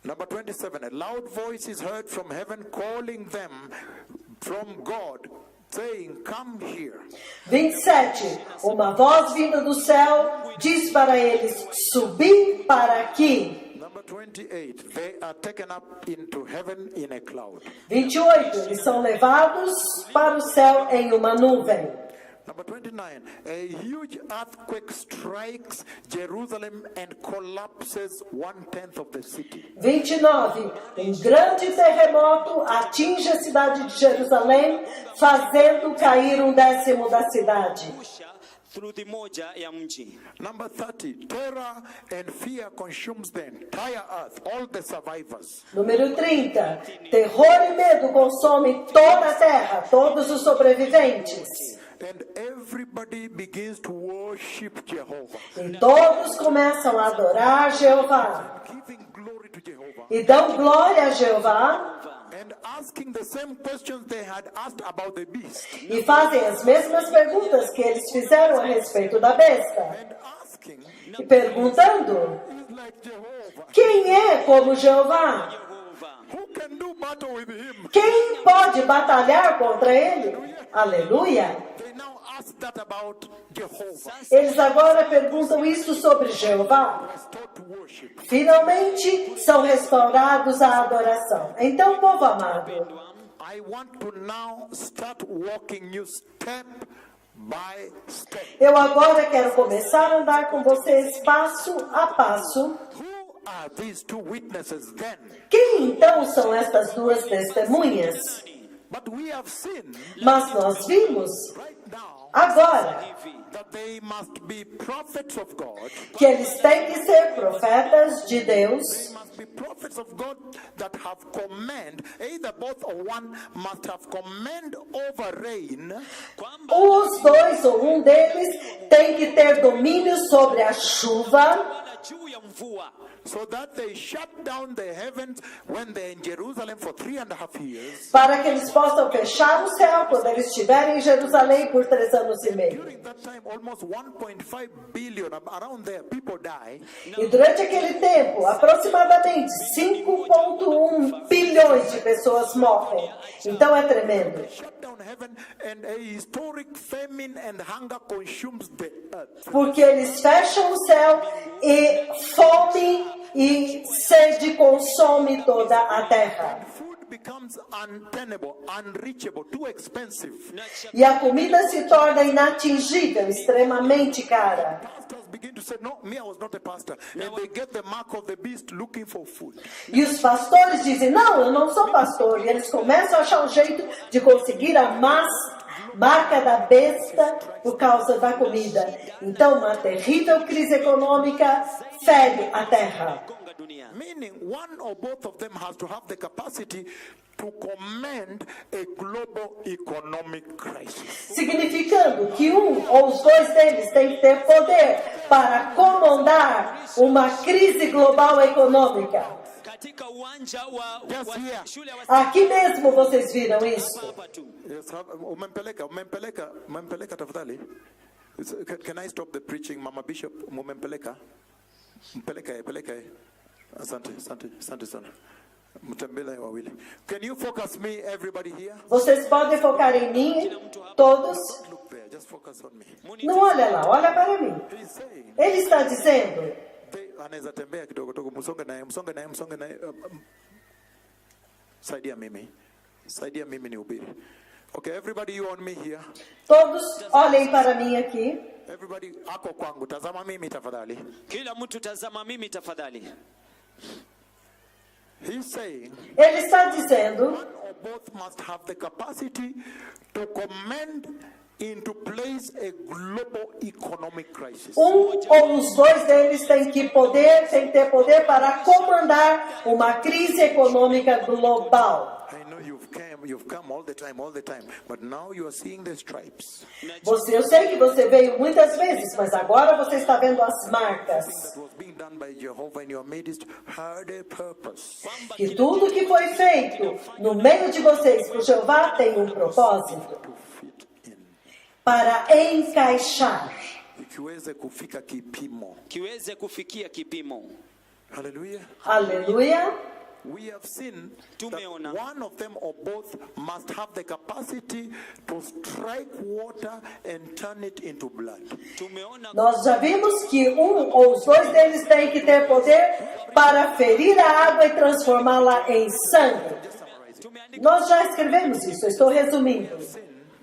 Number 27, a loud voice is heard from heaven calling them from God, saying, come here. 27. Uma voz vinda do céu diz para eles: subi para aqui. Number 28, they are taken up into heaven in a cloud. 28. Eles são levados para o céu em uma nuvem. Number 29, a huge earthquake strikes Jerusalem and collapses 1/10 of the city. 29. Um grande terremoto atinge a cidade de Jerusalém, fazendo cair 1/10 da cidade. Pusha thuluthi moja ya mji. Number 30, terror and fear consumes the entire earth, all the survivors. Número 30. Terror e medo consomem toda a terra, todos os sobreviventes. And everybody begins to worship Jehovah, E todos começam a adorar Jeová. giving glory to Jehovah, E dão glória a Jeová. and asking the same questions they had asked about the beast, E fazem as mesmas perguntas que eles fizeram a respeito da besta. and asking, E perguntando: is like Jehovah, quem é como Jeová? Yehova. who can do battle with him? Quem pode batalhar contra ele? Aleluia! They now ask that about Jehovah. Eles agora perguntam isso sobre Jeová. Restored to worship. Finalmente são restaurados à adoração. Então, povo amado, I want to now start walking you step by step. eu agora quero começar a andar com vocês passo a passo. Who are these two witnesses then? Quem então são estas 2 testemunhas? But we have seen Mas nós vimos right now agora that they must be prophets of God. que eles têm que ser profetas de Deus. They must be prophets of God that have command, either both or one must have command over rain, Kwamba Os 2 ou um deles tem que ter domínio sobre a chuva, wala juu ya mvua. so that they shut down the heavens when they're in Jerusalem for 3.5 years. para que eles possam fechar o céu quando eles estiverem em Jerusalém por 3 anos e meio. During that time, almost 1.5 billion, around there, people die. E durante aquele tempo, aproximadamente 5,1 bilhões de pessoas morrem. Então é tremendo. Shut down heaven, and a historic famine and hunger consumes the earth. Porque eles fecham o céu e fome e sede consome toda a terra. Food becomes untenable, unreachable, too expensive. E a comida se torna inatingível, extremamente cara. Pastors begin to say, no, me, I was not a pastor. And they get the mark of the beast looking for food. E os pastores dizem, não, eu não sou pastor. E eles começam a achar um jeito de conseguir a marca da besta por causa da comida. Então, uma terrível crise econômica fere a terra. Gonga dunia. Meaning, one or both of them has to have the capacity to command a global economic crisis. Significando que um ou os 2 deles têm que ter poder para comandar uma crise global econômica. Katika uwanja uwanja wa Just here. shule ya Aqui mesmo vocês viram isso? hapa tu. Yes, umempeleka tafadhali. Can I stop the preaching, Mama Bishop? Mumempeleka? Peleka. Asante sana. Mtembele wawili. Can you focus me, everybody here? Vocês podem focar em mim, todos. Look there, just focus on me. Não olha lá, olha para mim. He's saying, Ele está dizendo, anaweza tembea kidogo, msonge naye. Saidia mimi nihubiri. Okay, everybody, you on me here. todos olhem para mim aqui. Everybody, ako kwangu, tazama mimi tafadhali. Kila mtu tazama mimi tafadhali. He's saying, Ele está dizendo, one or both must have the capacity to command into place a global economic crisis. ou os dois deles têm que ter poder para comandar uma crise econômica global. I know you've come all the time, but now you are seeing the stripes. Eu sei que você veio muitas vezes, mas agora você está vendo as marcas. That was being done by Jehovah in your midst had a purpose. Que tudo que foi feito no meio de vocês por Jeová tem um propósito To fit in. para encaixar. Ikiweze kufika kipimo. Kiweze kufikia kipimo. Hallelujah. Aleluia. We have seen that Tumeona. one of them or both must have the capacity to strike water and turn it into blood. Tumeona Nós já vimos que um ou os dois deles têm que ter poder para ferir a água e transformá-la em sangue. tumeandika Nós já escrevemos isso, eu estou resumindo.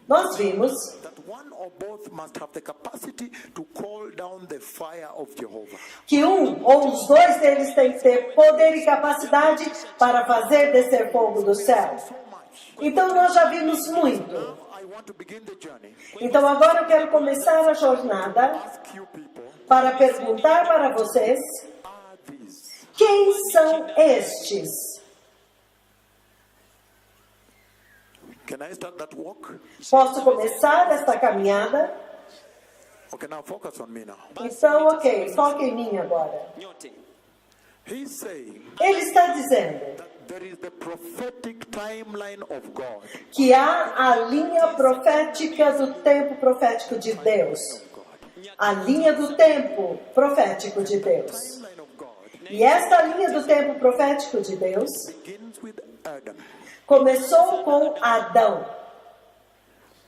Nós vimos That one or both must have the capacity to call down the fire of Jehovah. que um ou os dois deles têm que ter poder e capacidade para fazer descer fogo do céu. So much. Então nós já vimos muito. I want to begin the journey. Então agora eu quero começar a jornada Ask you people, para perguntar para vocês are these? quem são estes? Can I start that walk? Posso começar esta caminhada? Okay, now focus on me now. Então, ok, foca em mim agora. nyote. He's saying Ele está dizendo that there is the prophetic timeline of God. que há a linha profética do tempo profético de Deus. A linha do tempo profético de Deus. Timeline of God E esta linha do tempo profético de Deus begins with Adam. começou com Adão.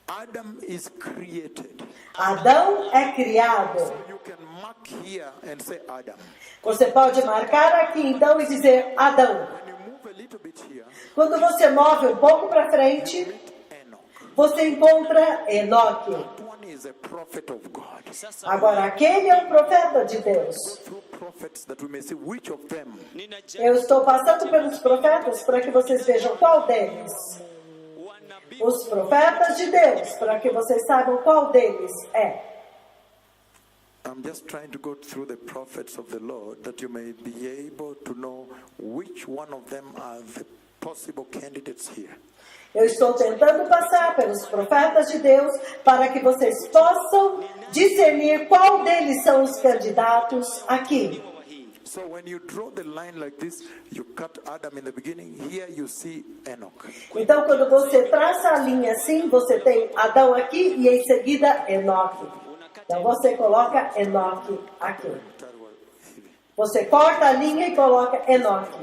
Adam is created. Adão é criado. You can mark here and say Adam. Você pode marcar aqui então e dizer Adão. When you move a little bit here, Quando você move um pouco para frente, meet Enoch. você encontra Enoque. That one is a prophet of God. Sasa Agora, aquele é um profeta de Deus. Through prophets that we may see which of them ninaja Eu estou passando pelos profetas para que vocês vejam qual deles. wanabii Os profetas de Deus, para que vocês saibam qual deles é. I'm just trying to go through the prophets of the Lord that you may be able to know which one of them are the possible candidates here. Eu estou tentando passar pelos profetas de Deus para que vocês possam discernir qual deles são os candidatos aqui. wa hii. So when you draw the line like this, you cut Adam in the beginning. Here you see Enoch. Então, quando você traça a linha assim, você tem Adão aqui e em seguida Enoque. Então, você coloca Enoque aqui. Você corta a linha e coloca Enoque.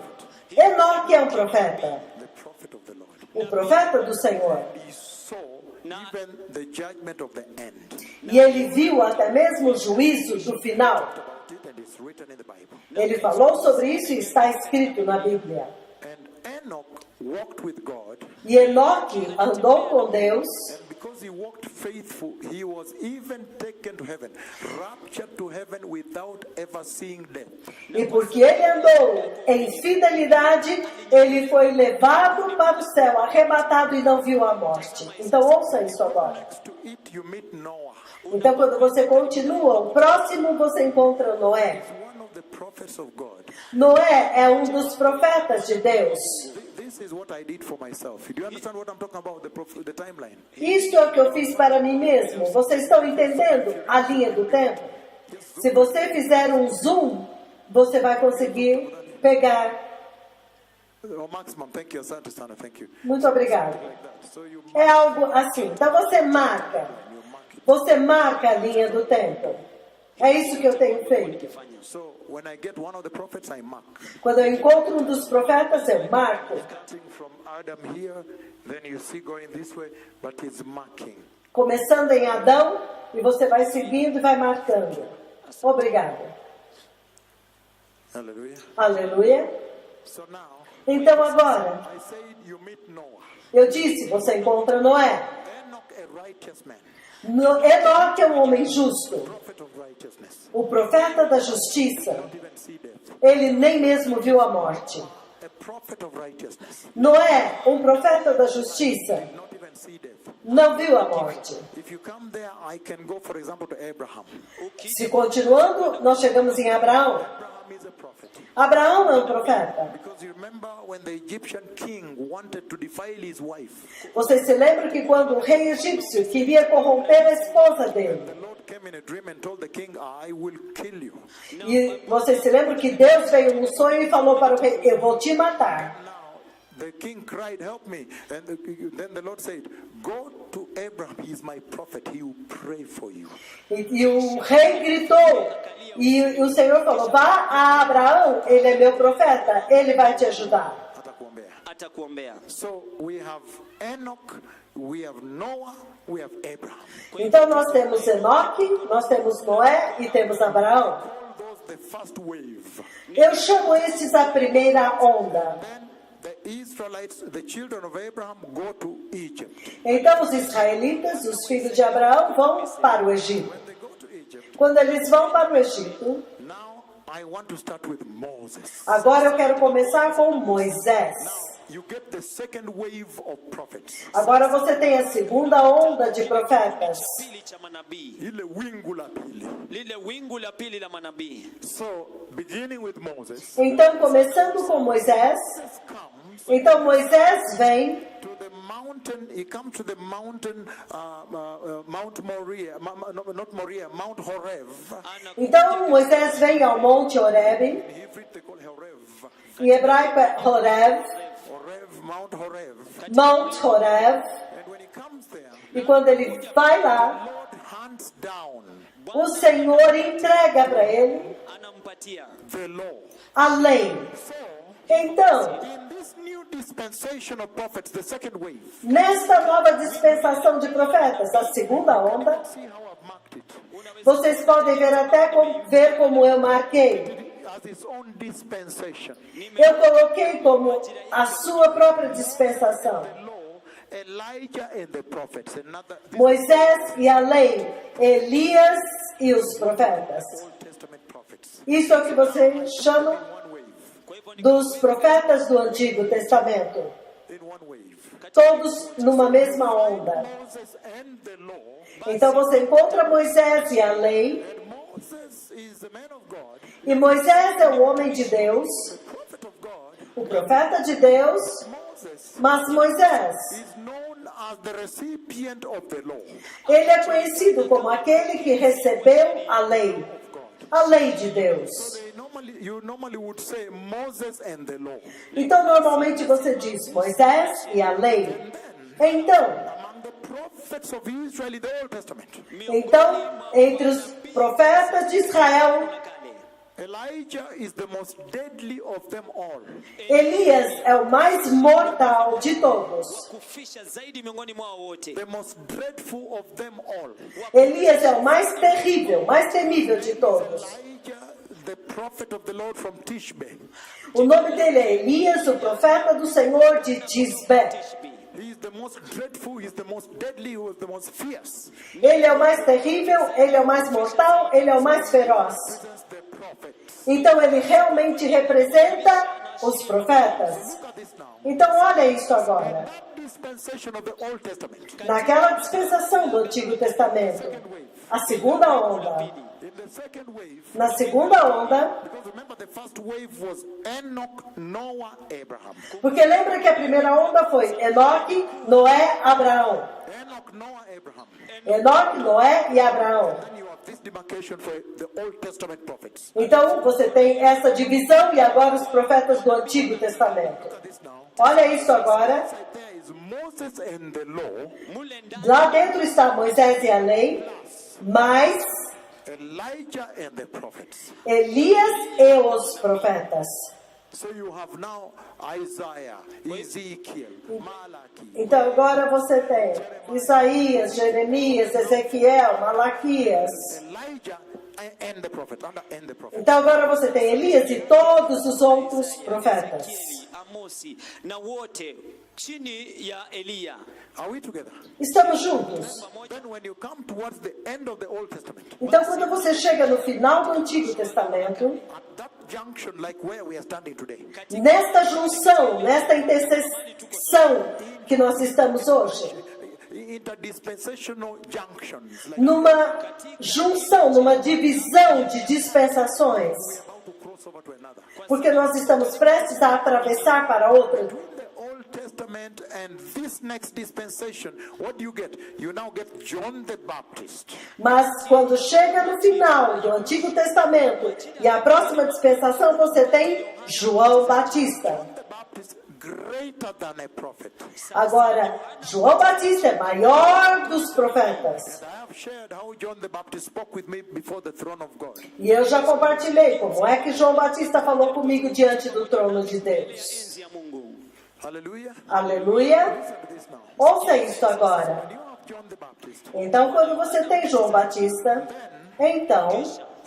Enoque é um profeta, The prophet of the Lord. o profeta do Senhor. He saw even the judgment of the end. E ele viu até mesmo o juízo do final. About it, and it's written in the Bible. Ele falou sobre isso e está escrito na Bíblia. And Enoch walked with God, E Enoque andou com Deus, and because he walked faithful, he was even taken to heaven, raptured to heaven without ever seeing death. e porque ele andou em fidelidade, ele foi levado para o céu, arrebatado e não viu a morte. Então ouça isso agora. Next to it, you meet Noah. Então quando você continua, o próximo você encontra Noé. One of the prophets of God. Noé é um dos profetas de Deus. This is what I did for myself. Do you understand what I'm talking about? The timeline. Isto é o que eu fiz para mim mesmo. Vocês estão entendendo a linha do tempo? Se você fizer um zoom, você vai conseguir pegar. Oh, maximum. Thank you, Asante Sana. Thank you. Muito obrigado. Like that. So you É algo assim. Então você marca. Você marca a linha do tempo. É isso que eu tenho feito. So when I get one of the prophets, I mark. Quando eu encontro um dos profetas, eu marco. Starting from Adam here, then you see going this way, but he's marking. Começando em Adão, e você vai seguindo e vai marcando. Obrigado. Hallelujah. Aleluia. So now, Então agora, I said you meet Noah. eu disse, você encontra Noé. Enoch, a righteous man, Enoque é um homem justo, prophet of righteousness. o profeta da justiça. Don't even see death. Ele nem mesmo viu a morte. A prophet of righteousness. Noé, um profeta da justiça, Not even see death. não viu a morte. If you come there, I can go, for example, to Abraham. Se continuando, nós chegamos em Abraão. Abraham is a prophet. Abraão é um profeta. Because you remember when the Egyptian king wanted to defile his wife, Vocês se lembram que quando o rei egípcio queria corromper a esposa dele, the Lord came in a dream and told the king, I will kill you. e vocês se lembram que Deus veio no sonho e falou para o rei, eu vou te matar. Now, the king cried, help me. And then the Lord said, go to Abraham, he is my prophet, he will pray for you. E o rei gritou, e o Senhor falou, vá a Abraão, ele é meu profeta, ele vai te ajudar. Atakuombea. Atakuombea. So we have Enoch, we have Noah, we have Abraham. Então nós temos Enoque, nós temos Noé e temos Abraão. All those the first wave. Eu chamo esses a primeira onda. Then the Israelites, the children of Abraham, go to Egypt. Então os israelitas, os filhos de Abraão, vão para o Egito. When they go to Egypt, Quando eles vão para o Egito, now I want to start with Moses. agora eu quero começar com Moisés. You get the second wave of prophets. Agora você tem a segunda onda de profetas. Pili cha manabii. Ile wingu la pili. Lile wingu la pili la manabii. So, beginning with Moses, Então, começando com Moisés, Moses comes então Moisés vem to the mountain. He comes to the mountain, Mount Moriah, not Moriah, Mount Horeb. Então Moisés vem ao Monte Horebe, In Hebrew they call Horeb. em hebraico é Horeb, Horeb, Mount Horeb. Mount Horeb, And when he comes there, e quando ele vai lá, Lord hands down o Senhor entrega para ele Anampatia. the law. a lei. So, Então, in this new dispensation of prophets, the second wave, nesta nova dispensação de profetas, a segunda onda, see how I've marked it. vocês podem ver até ver como eu marquei. As his own dispensation. Eu coloquei como a sua própria dispensação. The law, Elijah and the prophets. Another Moisés e a lei, Elias e os profetas. Old Testament prophets. Isso é o que você chama One wave. Kwa hivyo ni dos profetas do Antigo Testamento. In one wave. Todos numa mesma onda. Moses and the law. Então você encontra Moisés e a lei. And Moses is the man of God, E Moisés é o homem de Deus, the prophet of God. o profeta de Deus. Moses Mas Moisés, is known as the recipient of the law ele é conhecido como aquele que recebeu a lei. of God. A lei de Deus. You normally would say Moses and the law. Então, normalmente você diz Moisés e a lei. Então, Among the prophets of Israel in the Old Testament, entre os profetas de Israel, kale. Elijah is the most deadly of them all. Elias é o mais mortal de todos. Kufisha zaidi miongoni mwao wote. The most dreadful of them all. Elias é o mais terrível, mais temível de todos. Elijah, the prophet of the Lord from Tishbe. O nome dele é Elias, o profeta do Senhor de Tisbé. He is the most dreadful, he is the most deadly, he is the most fierce. Ele é o mais terrível, ele é o mais mortal, ele é o mais feroz. That's the prophets. Então ele realmente representa os profetas. Look at this now. Então olha isso agora. That dispensation of the Old Testament. Naquela dispensação do Antigo Testamento, a segunda onda. In the second wave, Na segunda onda, because remember the first wave was Enoch, Noah, Abraham. porque lembra que a primeira onda foi Enoque, Noé, Abraão. Enoch, Noah, Abraham. Enoque, Noé e Abraão. Then you have this demarcation for the Old Testament prophets. Então você tem essa divisão e agora os profetas do Antigo Testamento. Look at this now. Olha isso agora. There is Moses and the law, Mule ndani Lá dentro está Moisés e a lei, mas Elijah and the prophets. Elias e os profetas. So you have now Isaiah, Ezekiel, Malachi. Então agora você tem Isaías, Jeremias, Ezequiel, Malaquias. Elijah and the prophet, and the prophet. Então agora você tem Elias e todos os outros profetas. Ezekieli, Amosi na wote chini ya Eliya. Are we together? Estamos juntos. Then when you come towards the end of the Old Testament, Então quando você chega no final do Antigo Testamento, at that junction, like where we are standing today, nesta junção, nesta interseção que nós estamos hoje, interdispensational junctions, like numa junção, numa divisão de dispensações, about to cross over to another. porque nós estamos prestes a atravessar para outra. The Old Testament and this next dispensation, what do you get? You now get John the Baptist. Mas quando chega no final do Antigo Testamento e a próxima dispensação, você tem João Batista. The Baptist greater than a prophet. Agora, João Batista é maior dos profetas. I have shared how John the Baptist spoke with me before the throne of God. E eu já compartilhei como é que João Batista falou comigo diante do trono de Deus. Enzi ya Mungu. Hallelujah. Aleluia. Listen to this now. Ouça isso agora. You have John the Baptist. Então, quando você tem João Batista, então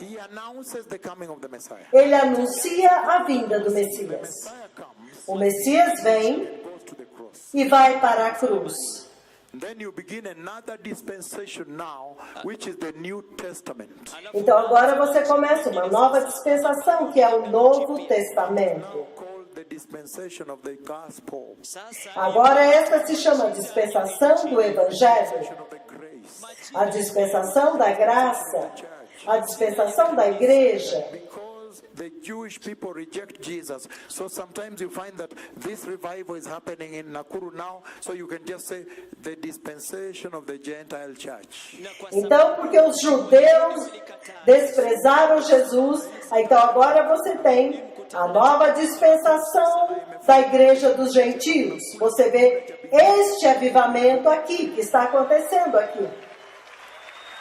He announces the coming of the Messiah. ele anuncia a vinda do Messias. Messiah comes, O Messias vem goes to the cross. e vai para a cruz. Then you begin another dispensation now, which is the New Testament. Então agora você começa uma nova dispensação, que é o Novo Testamento. Called the dispensation of the gospel, Sasa Agora esta se chama dispensação do Evangelho, of the grace. a dispensação da graça, a dispensação da igreja. Because the Jewish people reject Jesus, so sometimes you find that this revival is happening in Nakuru now, so you can just say the dispensation of the Gentile church. na kwa Então, porque os judeus desprezaram Jesus, então agora você tem a nova dispensação da igreja dos gentios. Você vê este avivamento aqui, que está acontecendo aqui.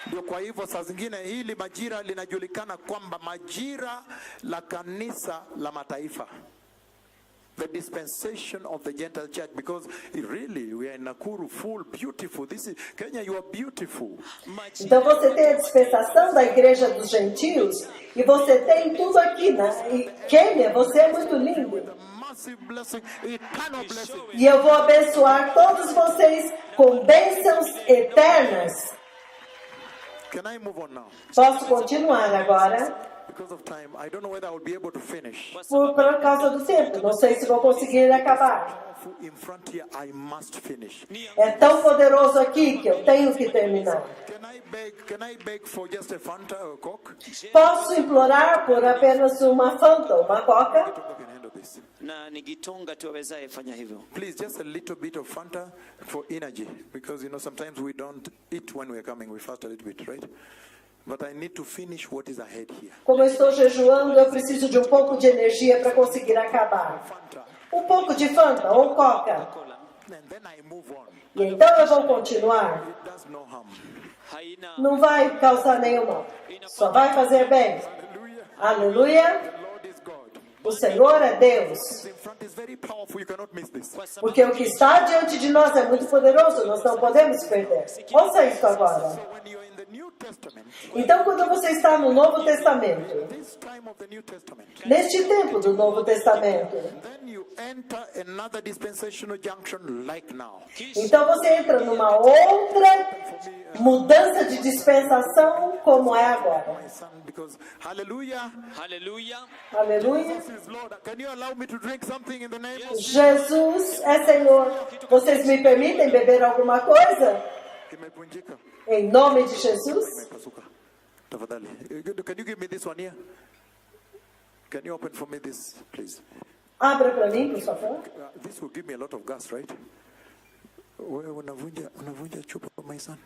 Ndio kwa hivyo saa zingine hili majira linajulikana kwamba majira la kanisa la mataifa. The dispensation of the Gentile church, because really we are in Nakuru, full, beautiful. This is Kenya, you are beautiful. Então você tem a dispensação da igreja dos gentios e você tem tudo aqui na Quênia, você é muito lindo. The massive blessing, eternal blessing. E eu vou abençoar todos vocês com bênçãos eternas. Can I move on now? Posso continuar agora? Because of time, I don't know whether I will be able to finish. Por causa do tempo, não sei se vou conseguir acabar. In front here, I must finish. É tão poderoso aqui que eu tenho que terminar. Can I beg for just a Fanta or Coke? Posso implorar por apenas uma Fanta, uma Coca? I can handle this. na ni Gitonga tu awezaye fanya hivyo. Please, just a little bit of Fanta for energy, because sometimes we don't eat when we're coming. We fast a little bit, right? But I need to finish what is ahead here. Como eu estou jejuando, eu preciso de um pouco de energia para conseguir acabar. Fanta, Um pouco de Fanta ou Coca. and then I move on. E então eu vou continuar. It does no harm. Haina Não vai causar nenhum mal. Só vai fazer bem. Hallelujah. Aleluia. The Lord is God. O Senhor é Deus. In front is very powerful. You cannot miss this. Porque o que está diante de nós é muito poderoso. Nós não podemos perder. Ouça isso agora. So when you're in the New Testament, Então, quando você está no Novo Testamento, this time of the New Testament, neste tempo do Novo Testamento, then you enter another dispensational junction like now. então você entra numa outra mudança de dispensação como é agora. My son, because hallelujah, haleluya. Aleluia. this is Lord. Can you allow me to drink something in the name of Jesus é Senhor. Vocês me permitem beber alguma coisa? Imepunjika. Em nome de Jesus? Imepasuka. Tafadhali. Can you give me this one here? Can you open for me this, please? Abra para mim, por favor. This will give me a lot of gas, right? Wewe unavunja chupa, my son.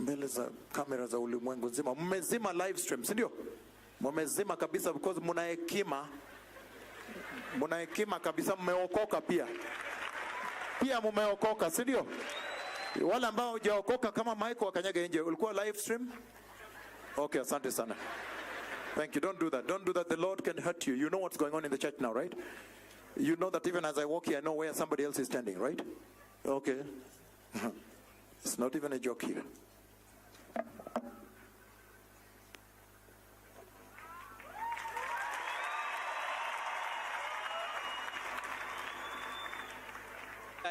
mbele za kamera za ulimwengu nzima. Mmezima live stream, si ndio? Mmezima kabisa because muna hekima kabisa, mmeokoka pia. Pia mmeokoka, si ndio? Wale ambao hujaokoka kama Michael wakanyaga nje, ulikuwa live stream? Okay, asante sana. Thank you. Don't do that. Don't do that. The Lord can hurt you. You know what's going on in the church now, right? You know that even as I walk here, I know where somebody else is standing, right? Okay. It's not even a joke here.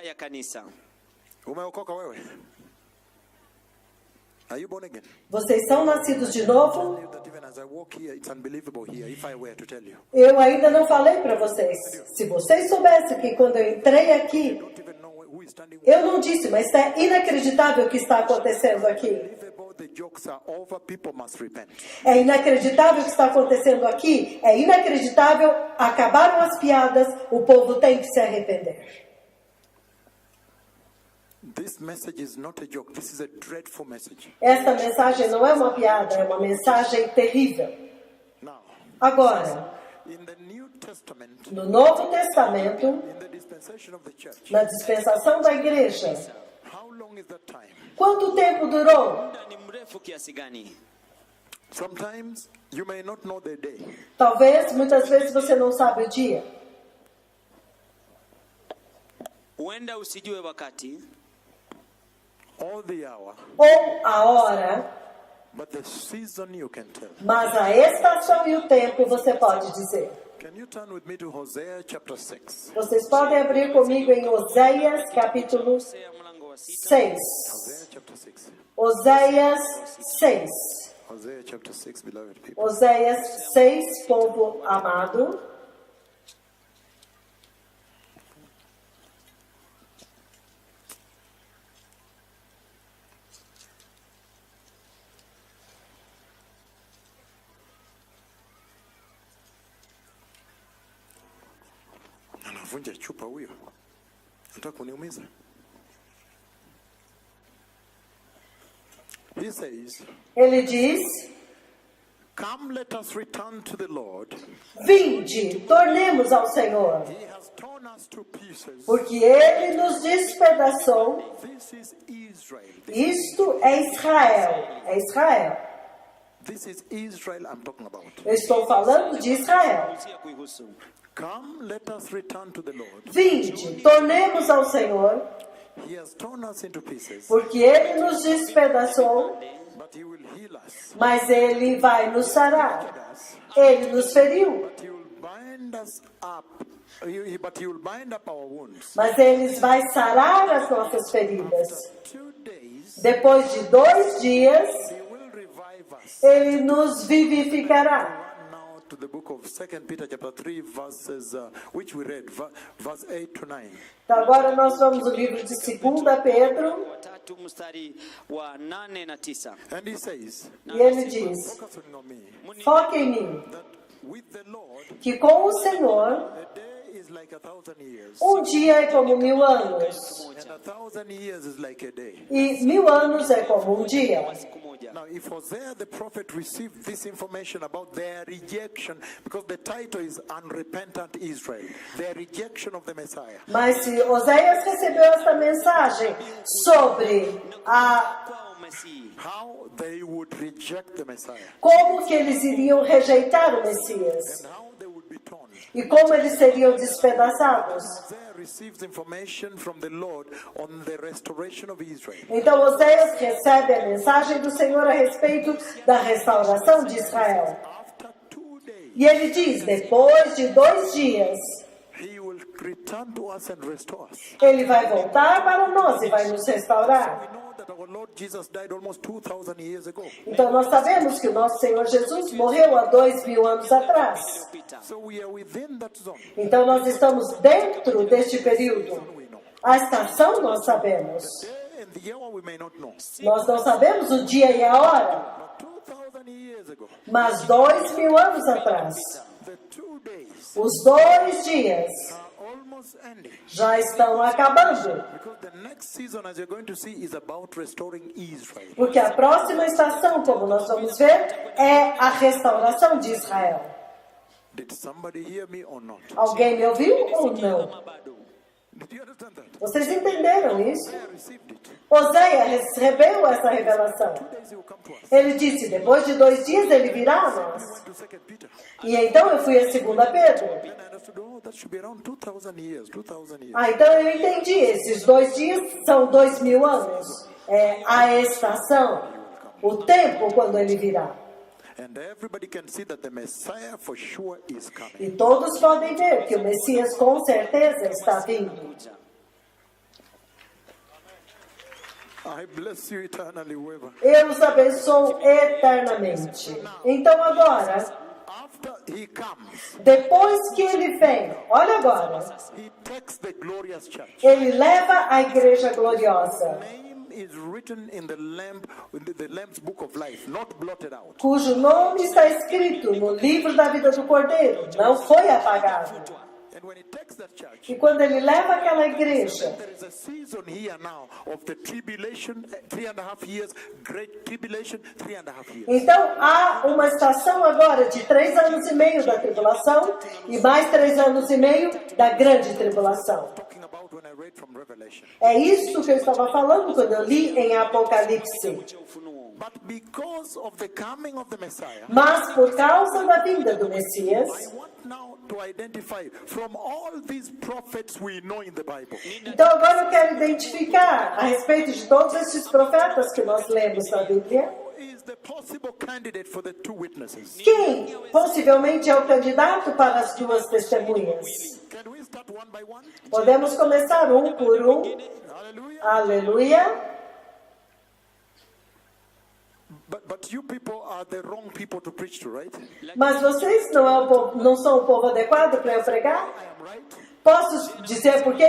Ya kanisa. Umeokoka wewe? Are you born again? Vocês são nascidos de novo? That even as I walk here, it's unbelievable here, if I were to tell you. Eu ainda não falei para vocês. Se vocês soubessem que quando eu entrei aqui, Don't even know who is standing. eu não disse, mas é inacreditável o que está acontecendo aqui. Unbelievable, the jokes are over, people must repent. É inacreditável o que está acontecendo aqui. É inacreditável, acabaram as piadas, o povo tem que se arrepender. This message is not a joke. This is a dreadful message. Esta mensagem não é uma piada, é uma mensagem terrível. Now, Agora, in the New Testament, no Novo Testamento, in the dispensation of the church, na dispensação da igreja, how long is that time? quanto tempo durou? Muda ni mrefu kiasi gani? Sometimes you may not know the day. Talvez, muitas vezes você não sabe o dia. Huenda usijue wakati Or the hour, Ou a hora, but the season you can tell. mas a estação e o tempo você pode dizer. Can you turn with me to Hosea chapter 6? Vocês podem abrir comigo em Oséias, capítulo Hosea mlango wa 6. 6. Hosea chapter 6. Oséias 6. Hosea chapter 6, beloved people. Oséias 6, povo amado. Anavunja chupa huyo. Nataka kuniumiza. He says, Ele diz: come, let us return to the Lord. Vinde, tornemos ao Senhor, He has torn us to pieces. porque Ele nos despedaçou. This is Israel. Isto é Israel. É Israel. This is Israel I'm talking about. Eu estou falando de Israel. Usia kuihusu. Come, let us return to the Lord. Vinde, tornemos ao Senhor, He has torn us into pieces, porque Ele nos despedaçou, but He will heal us. mas Ele vai nos sarar. Ele nos feriu, But He will bind us up. But He will bind up our wounds. mas Ele vai sarar as nossas feridas. 2 days, Depois de 2 dias, He will revive us. Ele nos vivificará. Now to the book of 2 Peter chapter 3 verses, which we read, verse 8 to 9. Então agora nós vamos ao livro de 2 Pedro, Wa 3 mstari wa 8 na 9. And he says, e ele diz: focusing on me, foque em mim, that with the Lord, que com o Senhor, a day is like 1,000 years. dia é como 1000 anos, And 1,000 years is like a day. e 1000 anos é como dia. Siku moja. Now, if Hosea the prophet received this information about their rejection, because the title is Unrepentant Israel, their rejection of the Messiah, Mas se Oséias recebeu essa mensagem sobre Kwao Masihi. how they would reject the Messiah, como que eles iriam rejeitar o Messias and how they would be torn. e como eles seriam despedaçados. Hosea receives information from the Lord on the restoration of Israel. Então Oséias recebe a mensagem do Senhor a respeito da restauração de Israel. After 2 days, E ele diz, depois de 2 dias, He will return to us and restore us. ele vai voltar para nós e vai nos restaurar. We know that our Lord Jesus died almost 2,000 years ago. Então nós sabemos que o nosso Senhor Jesus morreu há 2000 anos atrás. So we are within that zone. Então nós estamos dentro deste período. We know. A estação nós sabemos. Day and the hour we may not know. Nós não sabemos o dia e a hora. But 2,000 years ago, Mas 2000 anos atrás, the 2 days os 2 dias are almost ending. já estão acabando. Because the next season, as you're going to see, is about restoring Israel. Porque a próxima estação, como nós vamos ver, é a restauração de Israel. Did somebody hear me or not? Alguém me ouviu ou não? Did you understand that? Vocês entenderam isso? I received it. Oséias recebeu essa revelação. 2 days he will come to us. Ele disse, depois de 2 dias ele virá a nós. Went to 2 Peter. E então eu fui a 2 Pedro. Then I understood, oh, that should be around 2,000 years. 2,000 years. Ah, então eu entendi. Esses 2 dias são 2000 anos. É a estação, o tempo quando ele virá. And everybody can see that the Messiah for sure is coming. E todos podem ver que o Messias com certeza está vindo. I bless you eternally, whoever. Eu os abençoo eternamente. Então agora, After he comes, depois que ele vem, olha agora, he takes the glorious church. ele leva a igreja gloriosa, Name is written in the Lamb's book of life, not blotted out. cujo nome está escrito no livro da vida do Cordeiro, não foi apagado. And when he takes that church, E quando ele leva aquela igreja, there is a season here now of the tribulation, 3.5 years, great tribulation, 3.5 years. então há uma estação agora de 3 anos e meio da tribulação e mais 3 anos e meio da grande tribulação. Talking about when I read from Revelation. É isso que eu estava falando quando eu li em Apocalipse. But because of the coming of the Messiah, Mas por causa da vinda do I Messias, want now to identify from all these prophets we know in the Bible. então agora eu quero identificar a respeito de todos esses profetas que nós lemos na Bíblia, Who is the possible candidate for the 2 witnesses? quem possivelmente é o candidato para as 2 testemunhas. Can we start one by one? Podemos começar um por um. Hallelujah. Aleluia. But you people are the wrong people to preach to, right? Mas vocês não são o povo adequado para eu pregar? I am right. Posso dizer por que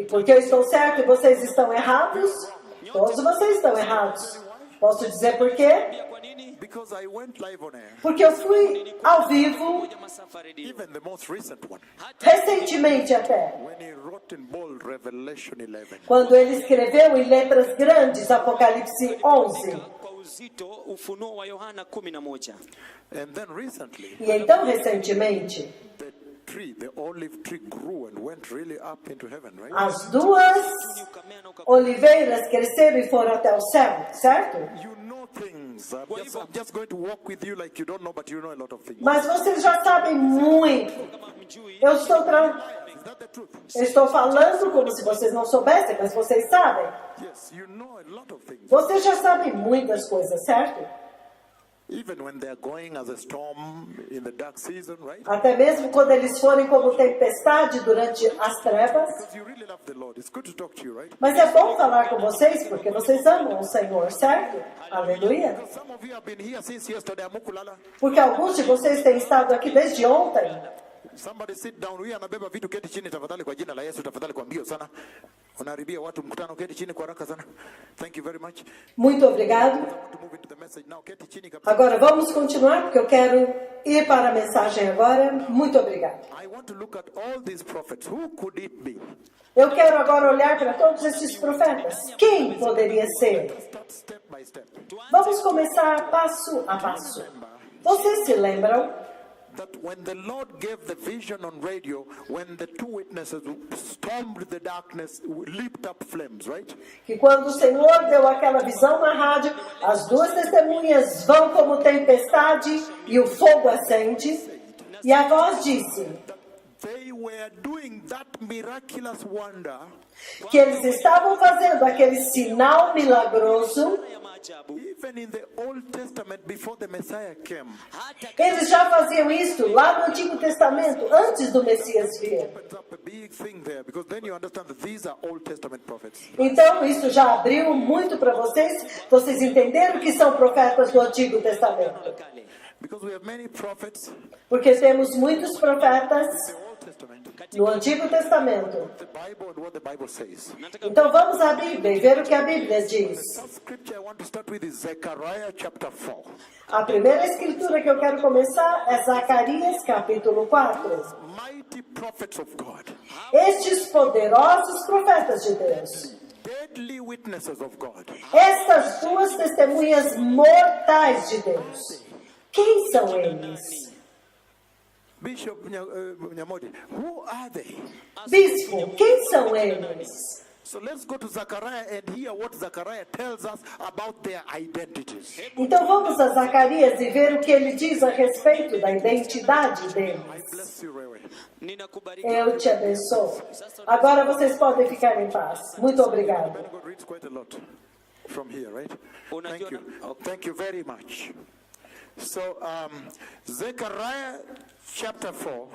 porque eu estou certo e vocês estão errados? Todos vocês estão errados. Posso dizer por quê? Because I went live on air, Porque eu fui ao vivo, even the most recent one, recentemente até, when he wrote in bold Revelation 11. quando ele escreveu em letras grandes Apocalipse 11. Kwa uzito Ufunuo wa Yohana 11. And then recently, E então, recentemente, the olive tree grew and went really up into heaven, right? as 2 oliveiras cresceram e foram até o céu, certo? You know things. I'm just going to walk with you like you don't know, but you know a lot of things. Mas vocês já sabem muito. Eu Is that the truth? estou falando como se vocês não soubessem, mas vocês sabem. Yes, you know a lot of things. Vocês já sabem muitas coisas, certo? Even when they're going as a storm in the dark season, right? Até mesmo quando eles forem como tempestade durante as trevas. Because you really love the Lord. It's good to talk to you, right? Mas é bom falar com vocês porque vocês amam o Senhor, certo? Aleluia. Some of you have been here since yesterday. Amukulala. Porque alguns de vocês têm estado aqui desde ontem. Somebody sit down. Huyu anabeba vitu, keti chini tafadhali kwa jina la Yesu, tafadhali kwa mbio sana. Unaharibia watu mkutano, keti chini kwa haraka sana. Thank you very much. Muito obrigado. I want to move into the message now. Keti chini kabisa. Agora vamos continuar porque eu quero ir para a mensagem agora. Muito obrigado. I want to look at all these prophets. Who could it be? Eu quero agora olhar para todos esses profetas. Quem poderia ser? Start step by step. Vamos começar passo a passo. Vocês se lembram That when the Lord gave the vision on radio, when the 2 witnesses stormed the darkness, leaped up flames, right? que quando o Senhor deu aquela visão na rádio, as 2 testemunhas vão como tempestade e o fogo acende? E a voz disse They were doing that miraculous wonder que eles estavam fazendo aquele sinal milagroso. even in the Old Testament before the Messiah came. Eles já faziam isso lá no Antigo Testamento, antes do Messias vir. Opens up a big thing there because then you understand that these are Old Testament prophets. Então, isso já abriu muito para vocês. Vocês entenderam que são profetas do Antigo Testamento. Because we have many prophets Porque temos muitos profetas in the Old Testament, no Antigo Testamento. the Bible and what the Bible says. Nataka Então vamos à Bíblia e ver o que a Bíblia diz. First scripture I want to start with is Zechariah chapter 4. A primeira escritura que eu quero começar é Zacarias capítulo 4. Mighty prophets of God, Estes poderosos profetas de Deus, deadly witnesses of God. estas duas testemunhas mortais de Deus, quem são eles? Bishop Nyamodi, who are they? Bispo, quem são eles? So let's go to Zechariah and hear what Zechariah tells us about their identities. Então vamos a Zacarias e ver o que ele diz a respeito da identidade I deles. bless you, Rewe. ninakubariki. Eu te abençoo. Agora vocês podem ficar em paz. Muito obrigado. God reads quite a lot from here, right? Unajua Thank you. na- Thank you very much. So, Zechariah chapter 4,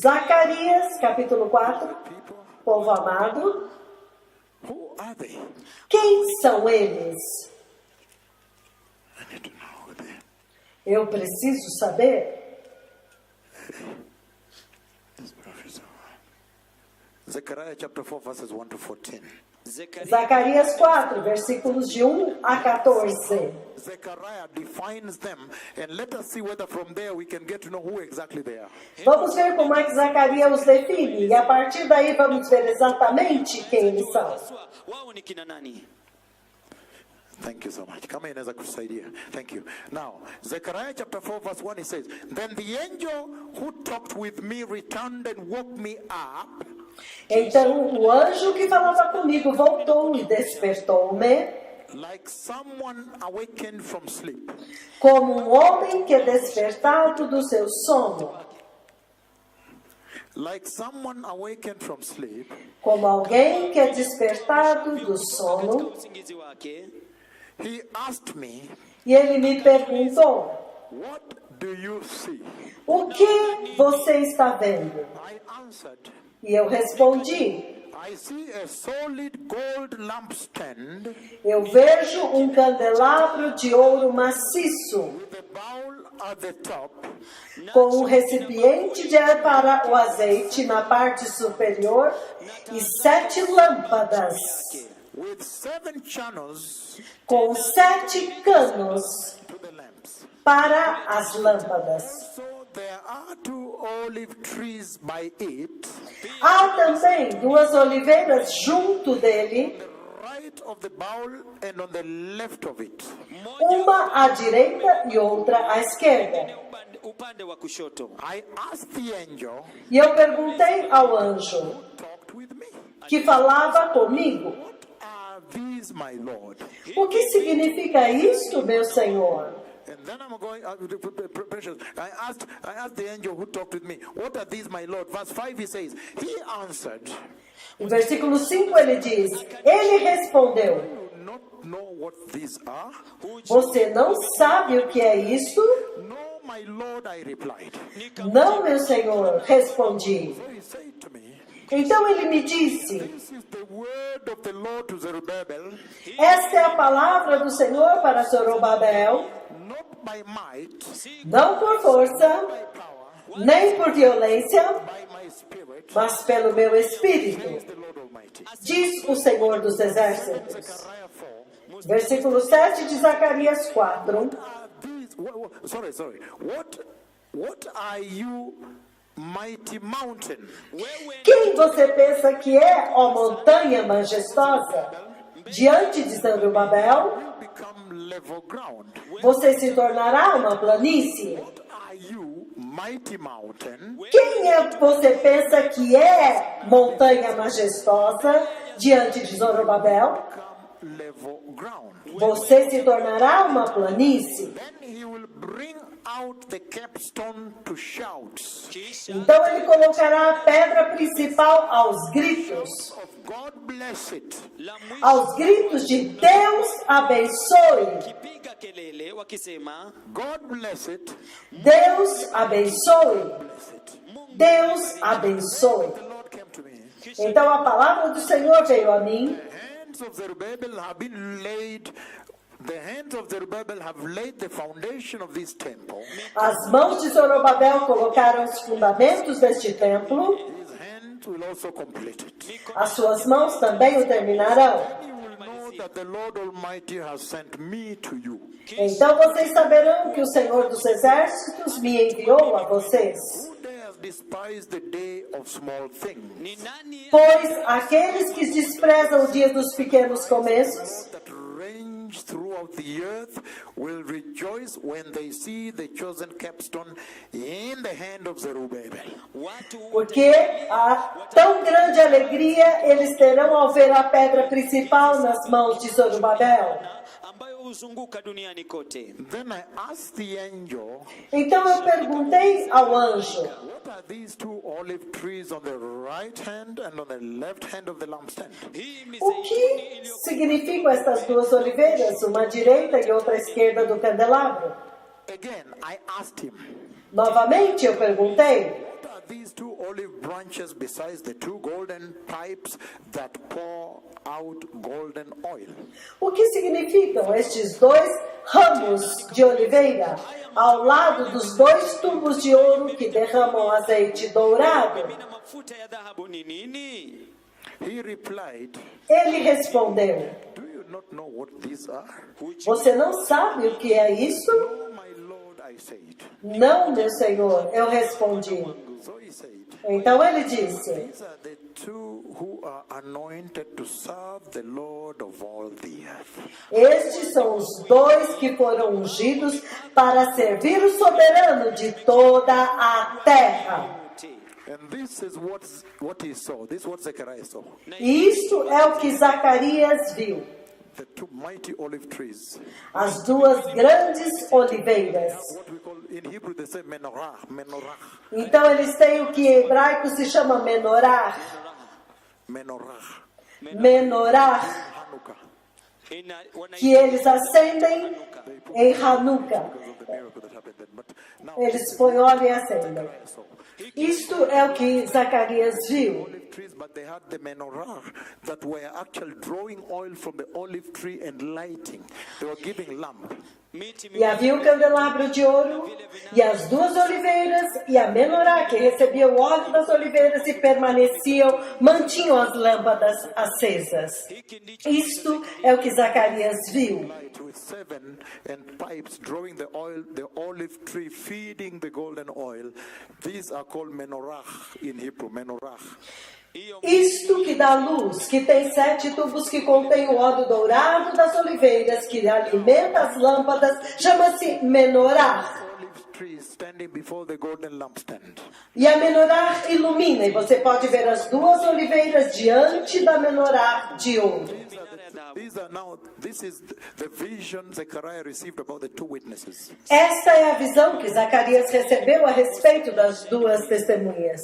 Zacarias, capítulo 4. people, Povo amado, who are they? quem são eles? I need to know who they are. Eu preciso saber. These prophets are. Zechariah chapter 4, verses 1 to 14. Zekaria Zacarias 4, versículos de 1 a 14. Zechariah defines them, and let us see whether from there we can get to know who exactly they are. Vamos ver como é que Zacarias os define e a partir daí vamos ver exatamente quem eles são. Haswa, wao ni kina nani? Thank you so much. Come in as a idea. Thank you. Now, Zechariah chapter 4, verse 1, it says, Then the angel who talked with me returned and woke me up. Então o anjo que falava comigo voltou e despertou-me, Like someone awakened from sleep. como um homem que é despertado do seu sono. Like someone awakened from sleep, Como alguém que é despertado do sono. Usingizi wake. he asked me, E ele me perguntou: What do you see? O que você está vendo? I answered, E eu respondi: I see a solid gold lampstand Eu vejo um candelabro de ouro maciço, with a bowl at the top com um recipiente de ar para o azeite na parte superior e 7 lâmpadas, with 7 channels com 7 canos to the lamps. para as lâmpadas. So there are 2 olive trees by it, Há também 2 oliveiras junto dele, right of the bowl and on the left of it. uma à direita e outra à esquerda. Upande wa kushoto. I asked the angel E eu perguntei ao anjo who talked with me, que falava comigo: What are these, my Lord? O que significa isto, meu Senhor? And then I'm going, precious. I asked the angel who talked with me, What are these, my Lord? Verse 5 he says, He answered, No versículo 5 ele diz: Ele respondeu: You do not know what these are? Você não sabe o que é isto? No, my Lord, I replied. Não, meu Senhor, respondi. So he said to me, Então ele me disse: This is the word of the Lord to Zerubbabel, Esta é a palavra do Senhor para Zorobabel, not by might, não por força, by power, nem por violência, by my spirit, mas pelo meu espírito, says the Lord Almighty. diz o Senhor dos Exércitos. Zechariah 4. Versículo 7 de Zacarias 4. Are these, sorry. What are you, mighty mountain? Wewe Quem você pensa que é, ó montanha majestosa? Diante de Zorobabel, You become level ground. você se tornará uma planície. What are you, mighty mountain? Quem é você pensa que é montanha majestosa diante de Zorobabel? Become level ground. Você se tornará uma planície. Then he will bring out the capstone to shouts kisha Então ele colocará a pedra principal aos gritos. of God bless it. la mwisho Aos gritos de Deus abençoe. kipiga kelele wakisema God bless it. Deus abençoe. Bless it. Deus abençoe. The Lord came to me. Então a palavra do Senhor veio a mim. The hands of Zerubbabel have been laid The hands of Zerubbabel have laid the foundation of this temple. As mãos de Zorobabel colocaram os fundamentos deste templo, His hands will also complete it. as suas mãos também o terminarão. You will know that the Lord Almighty has sent me to you. Então vocês saberão que o Senhor dos Exércitos me enviou a vocês. Who dares despise the day of small things? Ni nani Pois aqueles que desprezam o dia dos pequenos começos, That range throughout the earth will rejoice when they see the chosen capstone in the hand of Zerubbabel. watu porque a tão grande alegria eles terão ao ver a pedra principal nas mãos de Zorobabel. ambayo huzunguka duniani kote. Then I asked the angel, Então eu perguntei ao anjo: what are these two olive trees on the right hand and on the left hand of the lampstand? Hii o mizeituni que iliyo significam estas duas oliveiras, uma à direita e outra à esquerda do candelabro? Again, I asked him, Novamente eu perguntei: what are these two olive branches besides the two golden pipes that pour out golden oil? o que significam estes dois ramos de oliveira ao lado dos dois tubos de ouro que derramam azeite dourado? na mafuta ya dhahabu ni nini? He replied, Ele respondeu: do you not know what these are? você não sabe o que é isso? No, my Lord, I said. Não, meu Senhor, eu respondi. So he said, Então ele disse: these are the two who are anointed to serve the Lord of all the earth. estes são os dois que foram ungidos para servir o soberano de toda a terra. And this is what he saw. This is what Zechariah saw. E isto é o que Zacarias viu. The two mighty olive trees. As duas grandes oliveiras. What we call in Hebrew they say menorah. Menorah. Então eles têm o que em hebraico se chama menorá. Menorah. Menorá, Hanukkah. que eles acendem em Hanukkah. Because of the miracle that happened then. But now Eles põem óleo e acendem. Zechariah saw Isto é o que Zacarias viu. olive trees, but they had the menorah that were actually drawing oil from the olive tree and lighting. They were giving lamp. Miti E havia um candelabro de ouro, e as duas oliveiras, e a menorá, que recebia o óleo das oliveiras e permaneciam, mantinham as lâmpadas acesas. hiki ndicho Isto é o que Zacarias viu. Light with seven and pipes drawing the oil, the olive tree feeding the golden oil. These are called menorah in Hebrew. Menorah. hiyo Isto que dá luz, que tem 7 tubos que contém o óleo dourado das oliveiras, que alimenta as lâmpadas, chama-se menorá. Olive tree standing before the golden lampstand. E a menorá ilumina, e você pode ver as duas oliveiras diante da menorá de ouro. This is the vision Zechariah received about the two witnesses. Esta é a visão que Zacarias recebeu a respeito das duas testemunhas.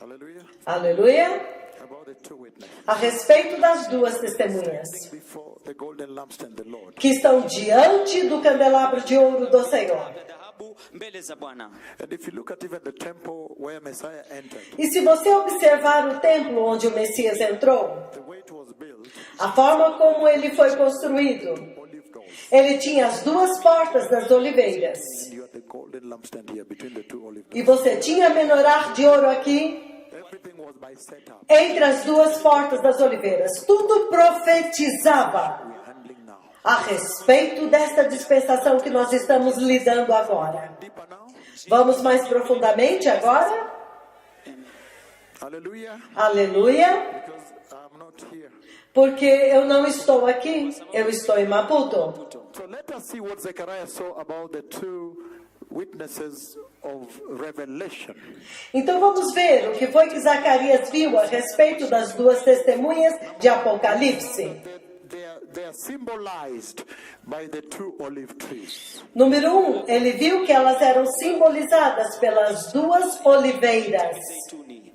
Hallelujah. Aleluia! About the two witnesses. A respeito das duas testemunhas, Before the golden lampstand, the Lord. que estão diante do candelabro de ouro do Senhor. dhahabu mbele za Bwana. And if you look at even the temple where Messiah entered, E se você observar o templo onde o Messias entrou, the way it was built, a forma como ele foi construído, olive doors. ele tinha as duas portas das oliveiras. And you had the golden lampstand here between the two olive E doors. você tinha a menorá de ouro aqui, Everything was by setup. entre as duas portas das oliveiras. Tudo profetizava We're handling now. a respeito desta dispensação que nós estamos lidando agora. Deeper now. Vamos mais profundamente agora? Hallelujah. Aleluia! Because I'm not here. Porque eu não estou aqui, eu estou em Maputo. So let us see what Zechariah saw about the two witnesses of Revelation. Então vamos ver o que foi que Zacarias viu a respeito das duas testemunhas de Apocalipse. They are symbolized by the two olive trees. Número 1, ele viu que elas eram simbolizadas pelas duas oliveiras, Zeituni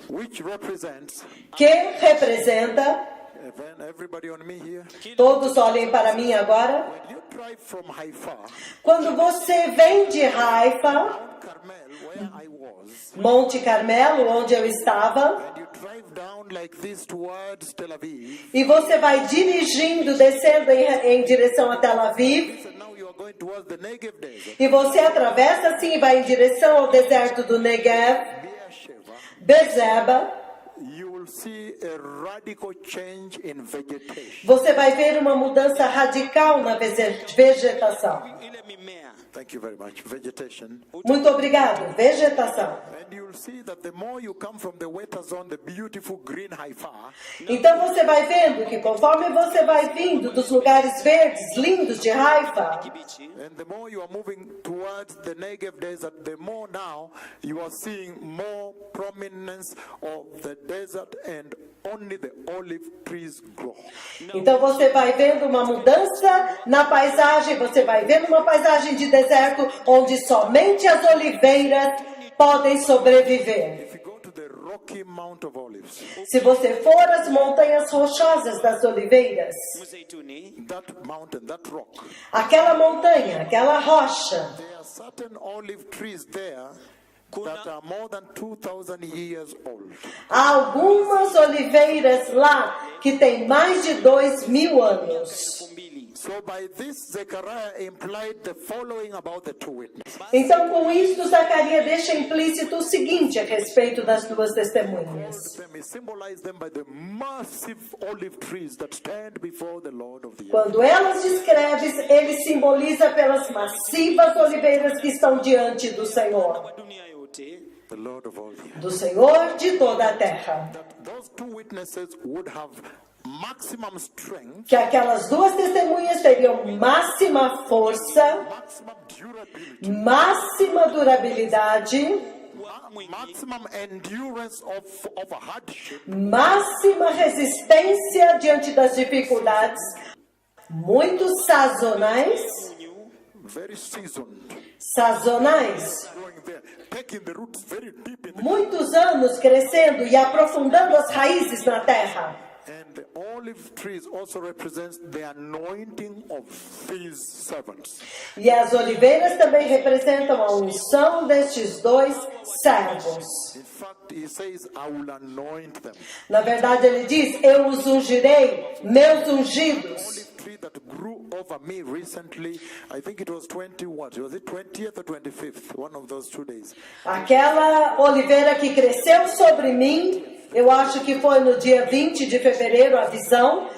Which represents que representa Everybody on me here. Todos olhem para mim agora. When you drive from Haifa, Quando você vem de Haifa, Mount Carmel, where I was, Monte Carmelo, onde eu estava, and you drive down like this towards Tel Aviv, e você vai dirigindo, descendo em direção a Tel Aviv, so now you are going towards the Negev desert, e você atravessa assim e vai em direção ao deserto do Negev, Beersheba, Beerseba, you will see a radical change in vegetation. você vai ver uma mudança radical na vegetação. ile mimea. Thank you very much. Vegetation. Muito obrigado. Vegetação. And you will see that the more you come from the wetter zone, the beautiful green Haifa, Então você vai vendo que conforme você vai vindo dos lugares verdes, lindos de Haifa, Kibichi. and the more you are moving towards the Negev desert, the more now you are seeing more prominence of the desert and only the olive trees grow. então você vai vendo uma mudança na paisagem, você vai vendo uma paisagem de deserto onde somente as oliveiras podem sobreviver. If you go to the Rocky Mount of Olives, Se você for às montanhas rochosas das oliveiras, Mzeituni. that mountain, that rock, aquela montanha, aquela rocha, there are certain olive trees there that are more than 2,000 years old. há algumas oliveiras lá que têm mais de 2.000 anos. 2000. So by this, Zechariah implied the following about the two witnesses. Então, com isto, Zacarias deixa implícito o seguinte a respeito das duas testemunhas. He symbolized them by the massive olive trees that stand before the Lord of the earth. Quando elas descreve, ele simboliza pelas massivas oliveiras que estão diante do Senhor, Kwa dunia yote. The Lord of all the earth. do Senhor de toda a terra. That those two witnesses would have maximum strength, Que aquelas duas testemunhas teriam máxima força, maximum durability, máxima durabilidade, maximum endurance of a hardship, máxima resistência diante das dificuldades, muito sazonais, very seasoned, sazonais, growing there, taking the roots very deep in the muitos anos crescendo e aprofundando as raízes na terra. And the olive trees also represents the anointing of these servants. E as oliveiras também representam a unção destes dois servos. In fact, he says, I will anoint them. Na verdade, ele diz: eu os ungirei, meus ungidos. Olive tree that grew over me recently, I think it was 20 what? Was it 20th or 25th? One of those 2 days. Aquela oliveira que cresceu sobre mim, eu acho que foi no dia 20 de fevereiro, a visão.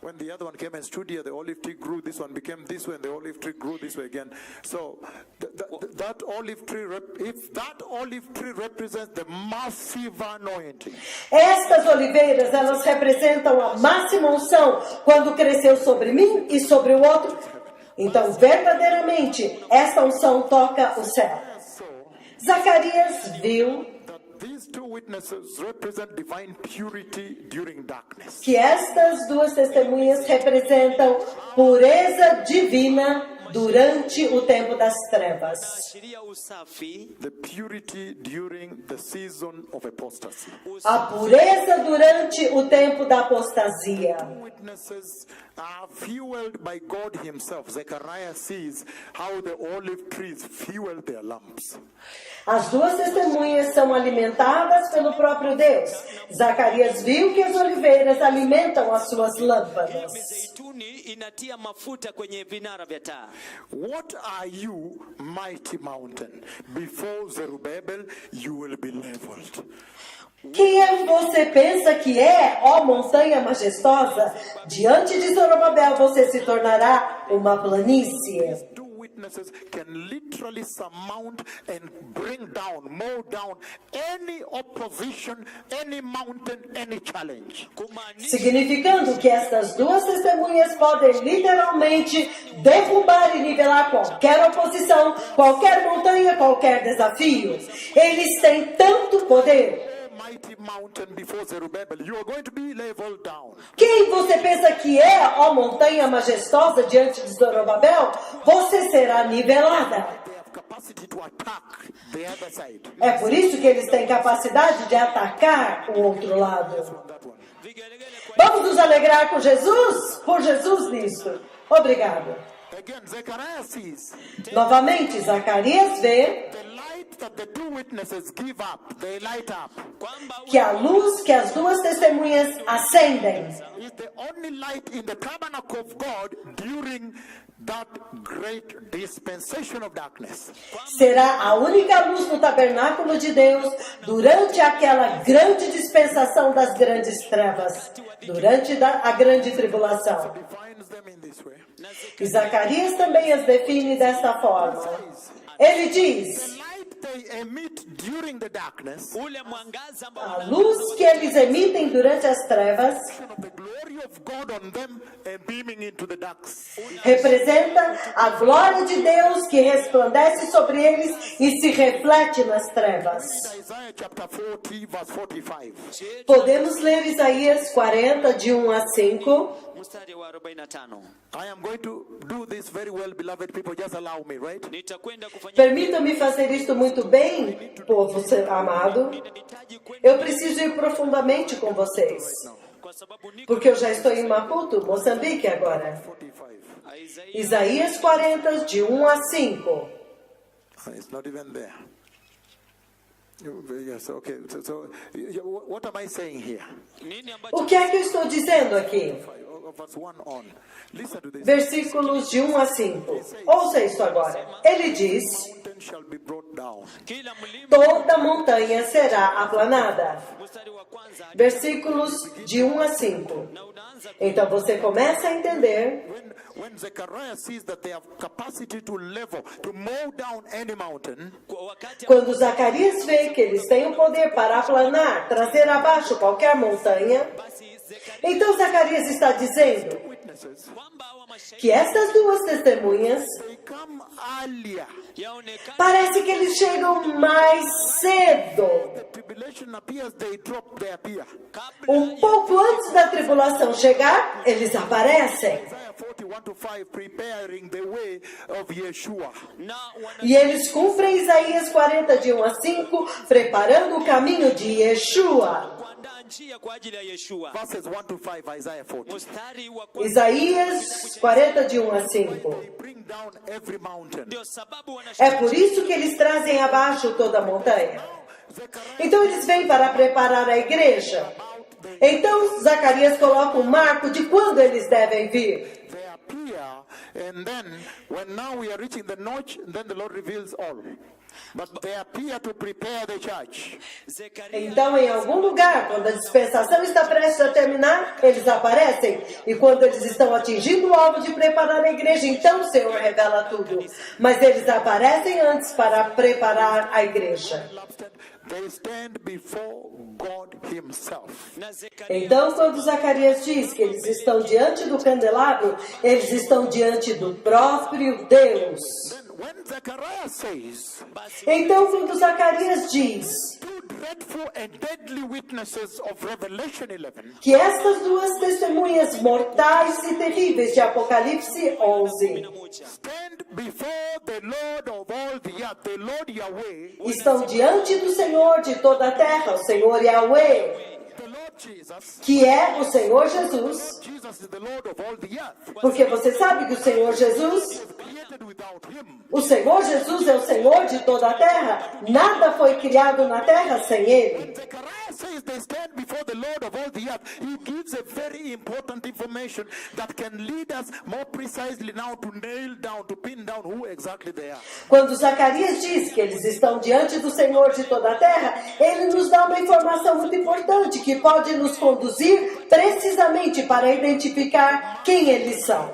When the other one came and stood here, the olive tree grew, this one became this way, and the olive tree grew this way again. So that olive tree, if that olive tree represents the massive anointing, Estas oliveiras, elas representam a máxima unção quando cresceu sobre mim e sobre o outro. Então, verdadeiramente, esta unção toca o céu. so Zacarias viu that these two witnesses represent divine purity during darkness. que estas duas testemunhas representam pureza divina durante o tempo das trevas. Ashiria usafi. The purity during the season of apostasy. A pureza durante o tempo da apostasia. Witnesses are fueled by God Himself. Zechariah sees how the olive trees fuel their lamps. As duas testemunhas são alimentadas pelo próprio Deus. Zacarias viu que as oliveiras alimentam as suas lâmpadas. Mizeituni inatia mafuta kwenye vinara vya taa. What are you, mighty mountain? Before Zerubbabel, you will be leveled. Quem é você pensa que é, ó montanha majestosa? Diante de Zorobabel você se tornará uma planície. Two witnesses can literally surmount and bring down, mow down any opposition, any mountain, any challenge. Kumaanisha Significando que estas duas testemunhas podem literalmente derrubar e nivelar qualquer oposição, qualquer montanha, qualquer desafio. Eles têm tanto poder. Mighty mountain before Zerubbabel, you are going to be leveled down. Quem você pensa que é, ó montanha majestosa diante de Zorobabel? Você será nivelada. They have capacity to attack the other side. É por isso que eles têm capacidade de atacar o outro lado. That one. vigelegele kwa Vamos nos alegrar com Jesus? Por Jesus nisso. Obrigado. Again, Zechariah sees Novamente, Zacarias vê the light that the two witnesses give up, they light up, kwamba que a luz que as duas testemunhas acendem is the only light in the tabernacle of God during that great dispensation of darkness. será a única luz no tabernáculo de Deus durante aquela grande dispensação das grandes trevas, durante a grande tribulação. Defines them in this way. E Zacarias também as define desta forma. Ele diz: The light they emit during the darkness, ule mwangaza ambao a luz que eles emitem durante as trevas of the glory of God on them and beaming into the darks. representa a glória de Deus que resplandece sobre eles e se reflete nas trevas. Isaiah chapter 40 verse 45. Podemos ler Isaías 40, de 1 a 5. mstari wa 45. I am going to do this very well, beloved people. Just allow me, right? Nitakwenda kufanya Permitam-me fazer isto muito bem, povo amado. nahitaji kwenda Eu preciso ir profundamente com vocês, kwa sababu niko porque eu já estou em Maputo, Moçambique agora. 45. Isaías 40, de 1 a 5. It's not even there. Yes, okay. What am I saying here? nini ambacho O que é que eu estou dizendo aqui? Verse 1 on. Listen to this. Versículos de 1 a 5. Ouça isso agora. Ele diz: Mountain shall be brought down. kila mlima toda montanha será aplanada. mstari wa kwanza Versículos de 1 a 5. na unaanza Então você começa a entender When Zechariah sees that they have capacity to level, to mow down any mountain, kwa wakati quando Zacarias vê que eles têm o poder para aplanar, trazer abaixo qualquer montanha. basi Zekaria Então Zacarias está dizendo witnesses, kwamba hawa mashahidi que estas duas testemunhas they come earlier. yaonekana parece que eles chegam mais cedo. The tribulation appears, they drop, they appear. Um pouco antes da tribulação chegar, eles aparecem. Isaiah 41-5, preparing the way of Yeshua. na wana E eles cumprem Isaías 40, de 1 a 5, preparando o caminho de Yeshua. kuandaa njia kwa ajili ya Yeshua. Verses 1-5, Isaiah 40. Mstari wa kwanza Isaías 40, de 1 a 5. They bring down every mountain. ndio sababu É wanashahidi por isso que eles trazem abaixo toda a montanha. Zechariah Então eles vêm para preparar a igreja. Então Zacarias coloca um marco de quando eles devem vir. they appear, and then when now we are reaching the notch, then the Lord reveals all. But they appear to prepare the church. Zekaria Então, em algum lugar, quando a dispensação está prestes a terminar, eles aparecem. E quando eles estão atingindo o alvo de preparar a igreja, então o Senhor revela tudo. Mas eles aparecem antes para preparar a igreja. They stand before God Himself. na Zekaria Então, quando Zacarias diz que eles estão diante do candelabro, eles estão diante do próprio Deus. Then when Zechariah says, Então, quando Zacarias diz two dreadful and deadly witnesses of Revelation 11, que estas duas testemunhas mortais e terríveis de Apocalipse 11 stand before the Lord of all the earth, the Lord Yahweh, estão diante do Senhor de toda a terra, o Senhor Yahweh, the Lord Jesus. que é o Senhor Jesus, Jesus is the Lord of all the earth. porque você sabe que o Senhor Jesus, Created without Him. o Senhor Jesus é o Senhor de toda a terra, nada foi criado na terra sem Ele. Zechariah says they stand before the Lord of all the earth. He gives a very important information that can lead us more precisely now to nail down, to pin down who exactly they are. Quando Zacarias diz que eles estão diante do Senhor de toda a terra, ele nos dá uma informação muito importante que pode nos conduzir precisamente para identificar quem eles são.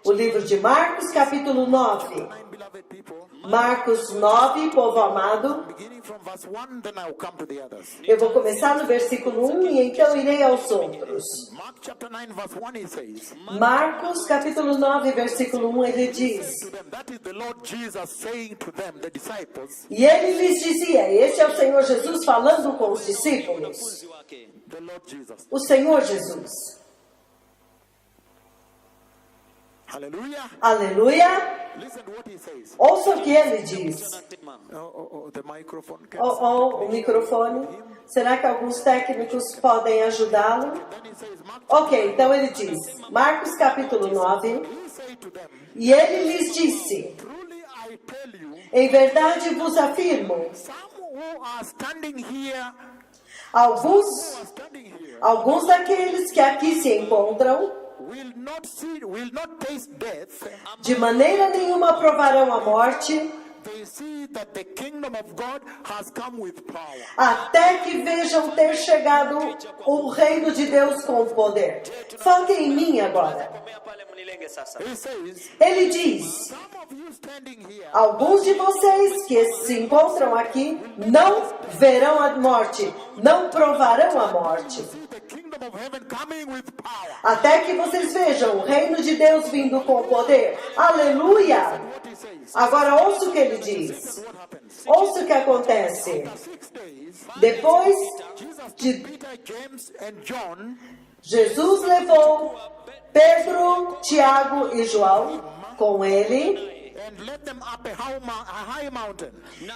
O livro de Marcos, capítulo 9. Mine beloved people, Marcos 9, povo amado. beginning from verse 1, then I'll come to the others. Eu vou começar no versículo 1 e então irei aos outros. Mark chapter 9, verse 1, he says, Marcos, capítulo 9, versículo 1, ele diz: to them, that is the Lord Jesus saying to them, the disciples, E ele lhes dizia, este é o Senhor Jesus falando com os discípulos. wanafunzi wake the Lord Jesus. O Senhor Jesus. Hallelujah. Aleluia. Listen to what he says. Ouça o que ele diz. Anasema, The microphone. O microfone. Será que alguns técnicos podem ajudá-lo? Then he says, Mark, Ok, então ele diz, Marcos capítulo 9, he say to them, e ele lhes disse, truly I tell you, em verdade vos afirmo, some who are standing here, alguns daqueles que aqui se encontram, will not taste death. de maneira nenhuma provarão a morte, They see that the kingdom of God has come with power. até que vejam ter chegado o reino de Deus com poder. Foque em mim agora. komea pale mnilenge sasa. He says, Ele diz, some of you standing here, alguns de vocês que se encontram aqui não verão a morte, não provarão a morte, see the kingdom of heaven coming with power. até que vocês vejam o reino de Deus vindo com poder. Aleluia! What he says. Agora ouça o que ele diz. What happens? Ouça o que acontece. 6 days, Depois Jesus de took Peter, James, and John Jesus levou Pedro, Tiago e João com ele and led them up a high mountain.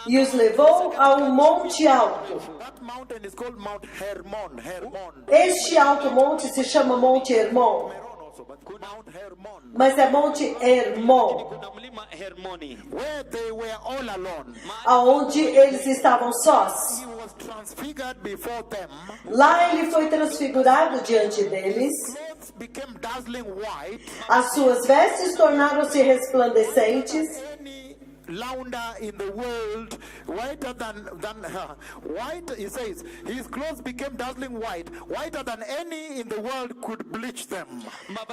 e os levou a um monte alto. That mountain is called Mount Hermon. Hermon. Este alto monte se chama Monte Hermon, Hermon also, but Mount Hermon. mas é Monte Hermon, Kuna mlima Hermoni. Where they were all alone. aonde eles estavam sós. He was transfigured before them. Lá ele foi transfigurado diante deles. Clothes became dazzling white. As suas vestes tornaram-se resplandecentes. Any lounder in the world, whiter than white. He says his clothes became dazzling whiter than any in the world could bleach them.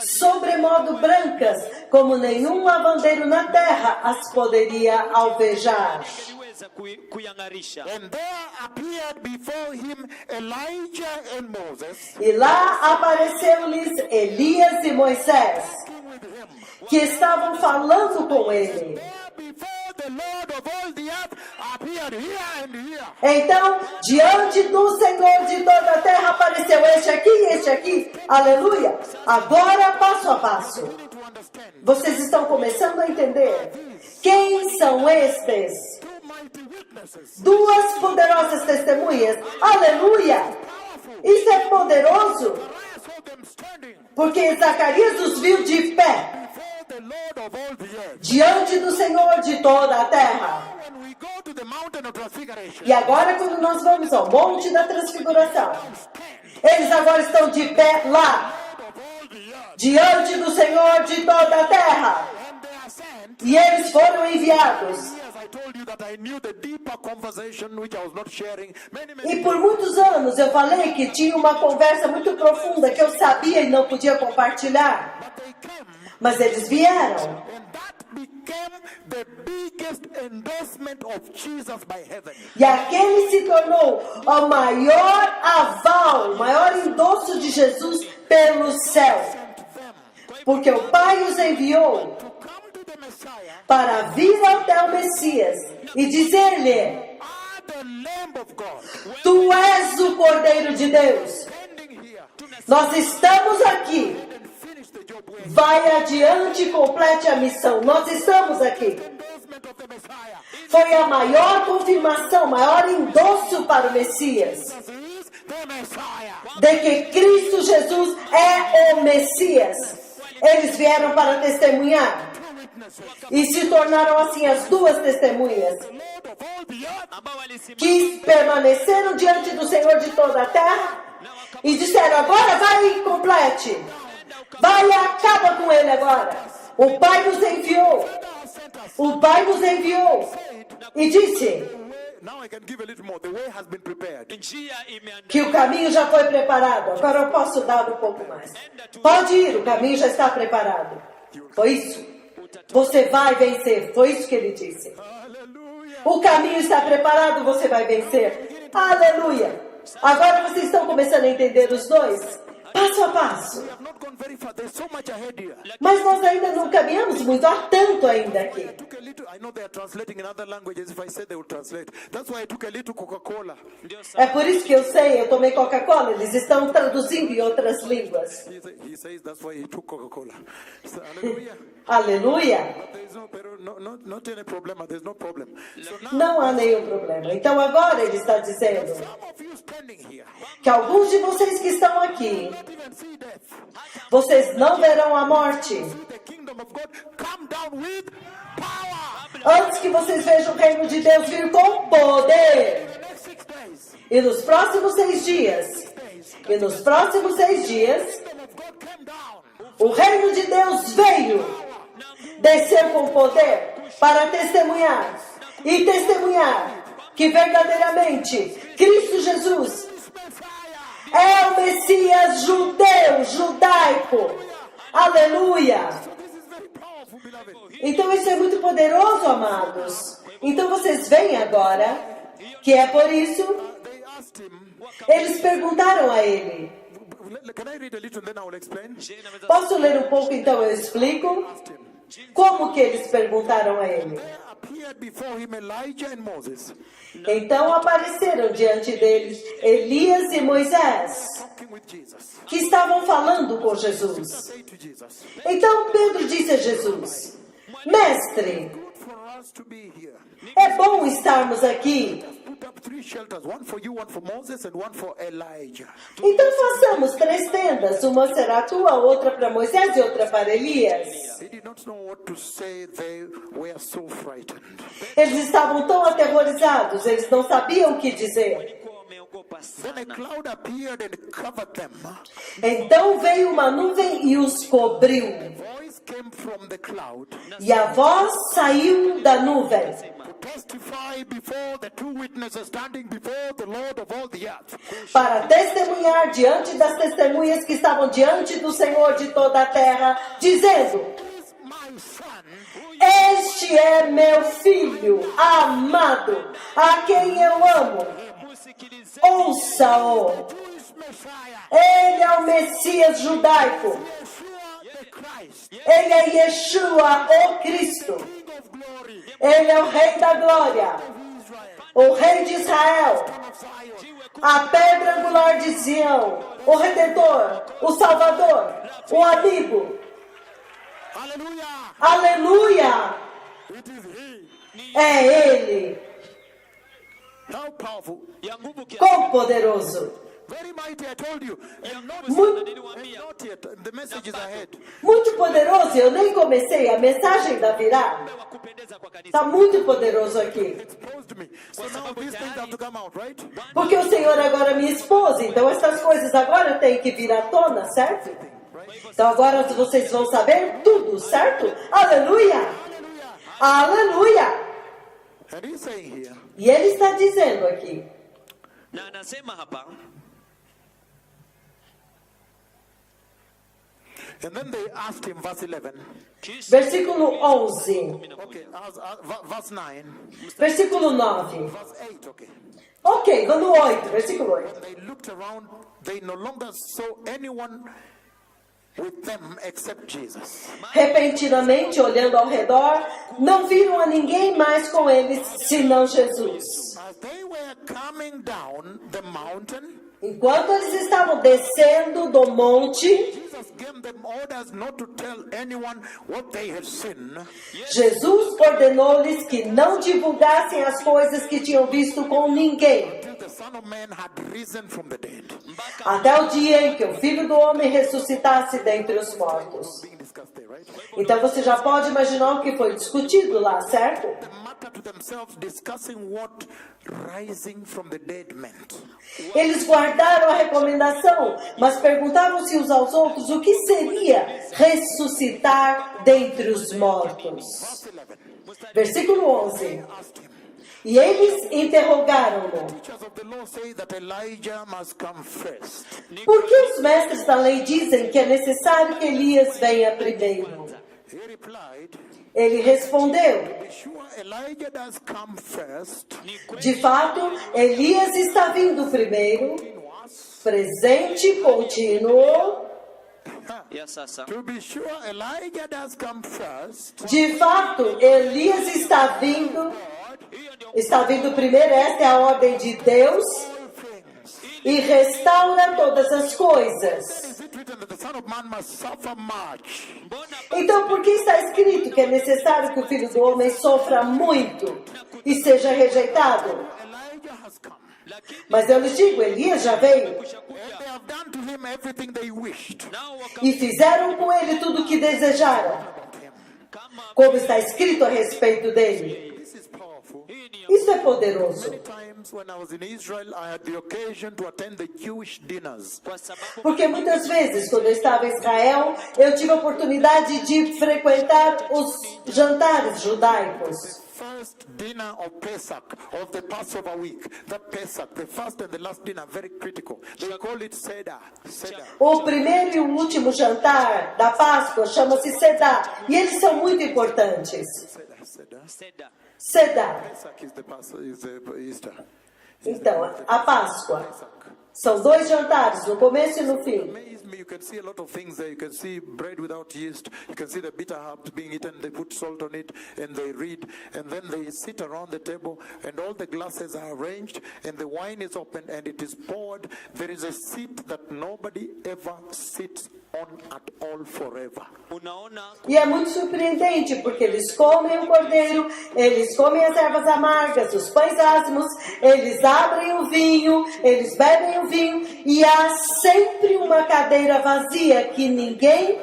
Sobremodo brancas, como nenhum lavandeiro na terra as poderia alvejar. Aliweza kuyang'arisha. And there appeared before him Elijah and Moses, E lá apareceu-lhes Elias e Moisés, speaking with him. que estavam falando com ele. There before the Lord of all the earth appeared here and here. Então, diante do Senhor de toda a terra apareceu este aqui e este aqui. Aleluia! Agora, passo a passo. You need to understand. Vocês estão começando a entender. Quem são estes? Two mighty witnesses. Duas poderosas testemunhas. Aleluia! Isso é poderoso, I saw them standing porque Zacarias os viu de pé, before the Lord of all the earth. diante do Senhor de toda a terra. When we go to the mountain of transfiguration, E agora, quando nós vamos ao Monte da Transfiguração, eles agora estão de pé lá, of all the earth, diante do Senhor de toda a terra. and they are sent. E eles foram enviados. Yes, I told you that I knew the deeper conversation which I was not sharing. E por muitos anos eu falei que tinha uma conversa muito profunda que eu sabia e não podia compartilhar. But they came, Mas eles vieram. and that became the biggest endorsement of Jesus by heaven. E aquele se tornou o maior aval, o maior endosso de Jesus pelo céu. Sent them Porque o Pai os enviou to come to the Messiah, para vir até o Messias e dizer-lhe: are the Lamb of God, Tu és o Cordeiro de Deus. standing here Nós estamos aqui. and finish the job well. Vai adiante e complete a missão. Nós estamos aqui. Endorsement of the Messiah. Foi a maior confirmação, maior endosso para o Messias, Jesus is the Messiah. de que Cristo Jesus é o Messias. Eles vieram para testemunhar Two witnesses. e se tornaram assim as duas testemunhas The Lord of all the earth, Ambao walisimama que permaneceram diante do Senhor de toda a terra e disseram: agora vai e complete, vai e acaba com ele agora. O Pai nos enviou, thou sent us. o Pai nos enviou e disse Now I can give a little more. The way has been prepared. njia imeandaliwa. que o caminho já foi preparado. Agora eu posso dar um pouco mais. Pode ir, o caminho já está preparado. Foi isso. Você vai vencer. Foi isso que ele disse. Hallelujah. O caminho está preparado, você vai vencer. Aleluia. Agora vocês estão começando a entender os dois, passo a passo. We have not gone very far. There's so much ahead here. Mas nós ainda não caminhamos muito, há tanto ainda aqui. I know they are translating in other languages. If I say they will translate. That's why I took a little Coca-Cola. Ndio É por isso que eu sei, eu tomei Coca-Cola, eles estão traduzindo em outras línguas. He says that's why he took Coca-Cola. So, hallelujah. Aleluia! But there is not any problem. There's no problem. So now, Não há nenhum problema. Então agora ele está dizendo some of you standing here, que alguns de vocês que estão aqui, not even see death. vocês não verão a morte See the kingdom of God come down with power. antes que vocês vejam o reino de Deus vir com poder. In the next 6 days, E nos próximos 6 dias, the kingdom of God came down. o reino de Deus veio, desceu com poder para testemunhar e testemunhar que verdadeiramente Cristo Jesus This Messiah. é o Messias judeu, judaico. Aleluia! This is very powerful, beloved. Então isso é muito poderoso, amados. Então vocês veem agora que é por isso, They asked him, eles perguntaram a ele. can I read a little and then I will explain? Posso ler um pouco, então eu explico? Como que eles perguntaram a ele? There appeared before him Elijah and Moses, Então apareceram diante deles Elias e Moisés, talking with Jesus. que estavam falando com Jesus. Say to Jesus, Então Pedro disse a Jesus: Mestre, good for us to be here. é bom estarmos aqui. Put up 3 shelters, one for you, one for Moses, and one for Elijah. Então façamos 3 tendas, uma será tua, outra para Moisés e outra para Elias. They did not know what to say. They were so frightened. Eles estavam tão aterrorizados, eles não sabiam o que dizer. walikuwa wameogopa Then a sana. cloud appeared and covered them. Então veio uma nuvem e os cobriu. Voice came from the cloud E a voz saiu da nuvem to testify before the 2 witnesses standing before the Lord of all the earth. para testemunhar diante das testemunhas que estavam diante do Senhor de toda a terra, dizendo: Is my son, Este é meu filho amado, a quem eu amo. Musikilize Ouça-o. Jewish Messiah, Ele é o Messias judaico. Yeshua the Christ, Ele é Yeshua, o Cristo. King of glory, Ele é o Rei da Glória, Israel, o Rei de Israel, of Zion. a pedra angular de Sião, o Redentor, o Salvador, o amigo. Hallelujah! Aleluia! It is He. É Ele. How powerful! ya nguvu kiasi. Quão poderoso. Very mighty, I told you. And not, Muito, and not yet. The message is ahead. muito poderoso. Eu nem comecei. A mensagem ainda virá. wa kupendeza kwa kanisa. Está muito poderoso aqui. Exposed me. So now these things have to come out, right? Porque o Senhor agora me expôs. Então essas coisas agora têm que vir à tona, certo? Então agora vocês vão saber tudo, certo? Aleluia! Aleluia! And he's saying here, E ele está dizendo aqui. Na anasema hapa, and then they asked him, verse 11. kisha Versículo 11. Okay, verse 9, Versículo 9. verse 8, okay. Ok, no 8. Versículo 8. They looked around, they no longer saw anyone with them except Jesus. Repentinamente, olhando ao redor, não viram a ninguém mais com eles, senão Jesus. As they were coming down the mountain, Enquanto eles estavam descendo do monte, Jesus gave them orders not to tell anyone what they had seen. Jesus ordenou-lhes que não divulgassem as coisas que tinham visto com ninguém, Until the Son of Man had risen from the dead. até o dia em que o Filho do Homem ressuscitasse dentre os mortos. Being discussed there, right? Então você já pode imaginar o que foi discutido lá, certo? The matter to themselves, discussing what rising from the dead meant. Eles guardaram a recomendação, mas perguntavam-se uns aos outros o que seria ressuscitar dentre os mortos. Verse 11. Versículo 11. Asked him, E eles interrogaram-no. teachers of the law say that Elijah must come first. Por que os mestres da lei dizem que é necessário que Elias venha primeiro? He replied, Ele respondeu: sure, Elijah does come first. de fato, Elias está vindo primeiro, presente, contínuo, ya sasa. To be sure, Elijah does come first. De fato, Elias está vindo primeiro, esta é a ordem de Deus, All things. e restaura todas as coisas. Is it written that the Son of Man must suffer much? Mbona Então, por que está escrito que é necessário que o Filho do Homem sofra muito e seja rejeitado? Elijah has come. lakini Mas eu lhes digo, Elias já veio, And they have done to him everything they wished. nao e fizeram com ele tudo o que desejaram, About him. kama como está escrito a respeito dele. This is powerful. hii ni Isso é poderoso, Many times when I was in Israel, I had the occasion to attend the Jewish dinners. kwa sababu porque muitas vezes, quando eu estava em Israel, eu tive a oportunidade de frequentar os jantares judaicos. First dinner of Pesach, of the Passover week. That Pesach, the first and the last dinner, very critical. They call it Seder. Seder. O primeiro e o último jantar da Páscoa chama-se Sedá, e eles são muito importantes. Seder. Seder. seda Sedá, Pesach is the Passover, is the Easter. então, a Páscoa. Pesach. São dois jantares, no começo e no fim. Amazed me. You can see a lot of things there. You can see bread without yeast. You can see the bitter herbs being eaten. They put salt on it and they read. And then they sit around the table and all the glasses are arranged and the wine is opened and it is poured. There is a seat that nobody ever sits on at all forever. unaona E é muito surpreendente, porque eles comem o cordeiro, eles comem as ervas amargas, os pães ázimos, eles abrem o vinho, eles bebem o vinho, e há sempre uma cadeira vazia que ninguém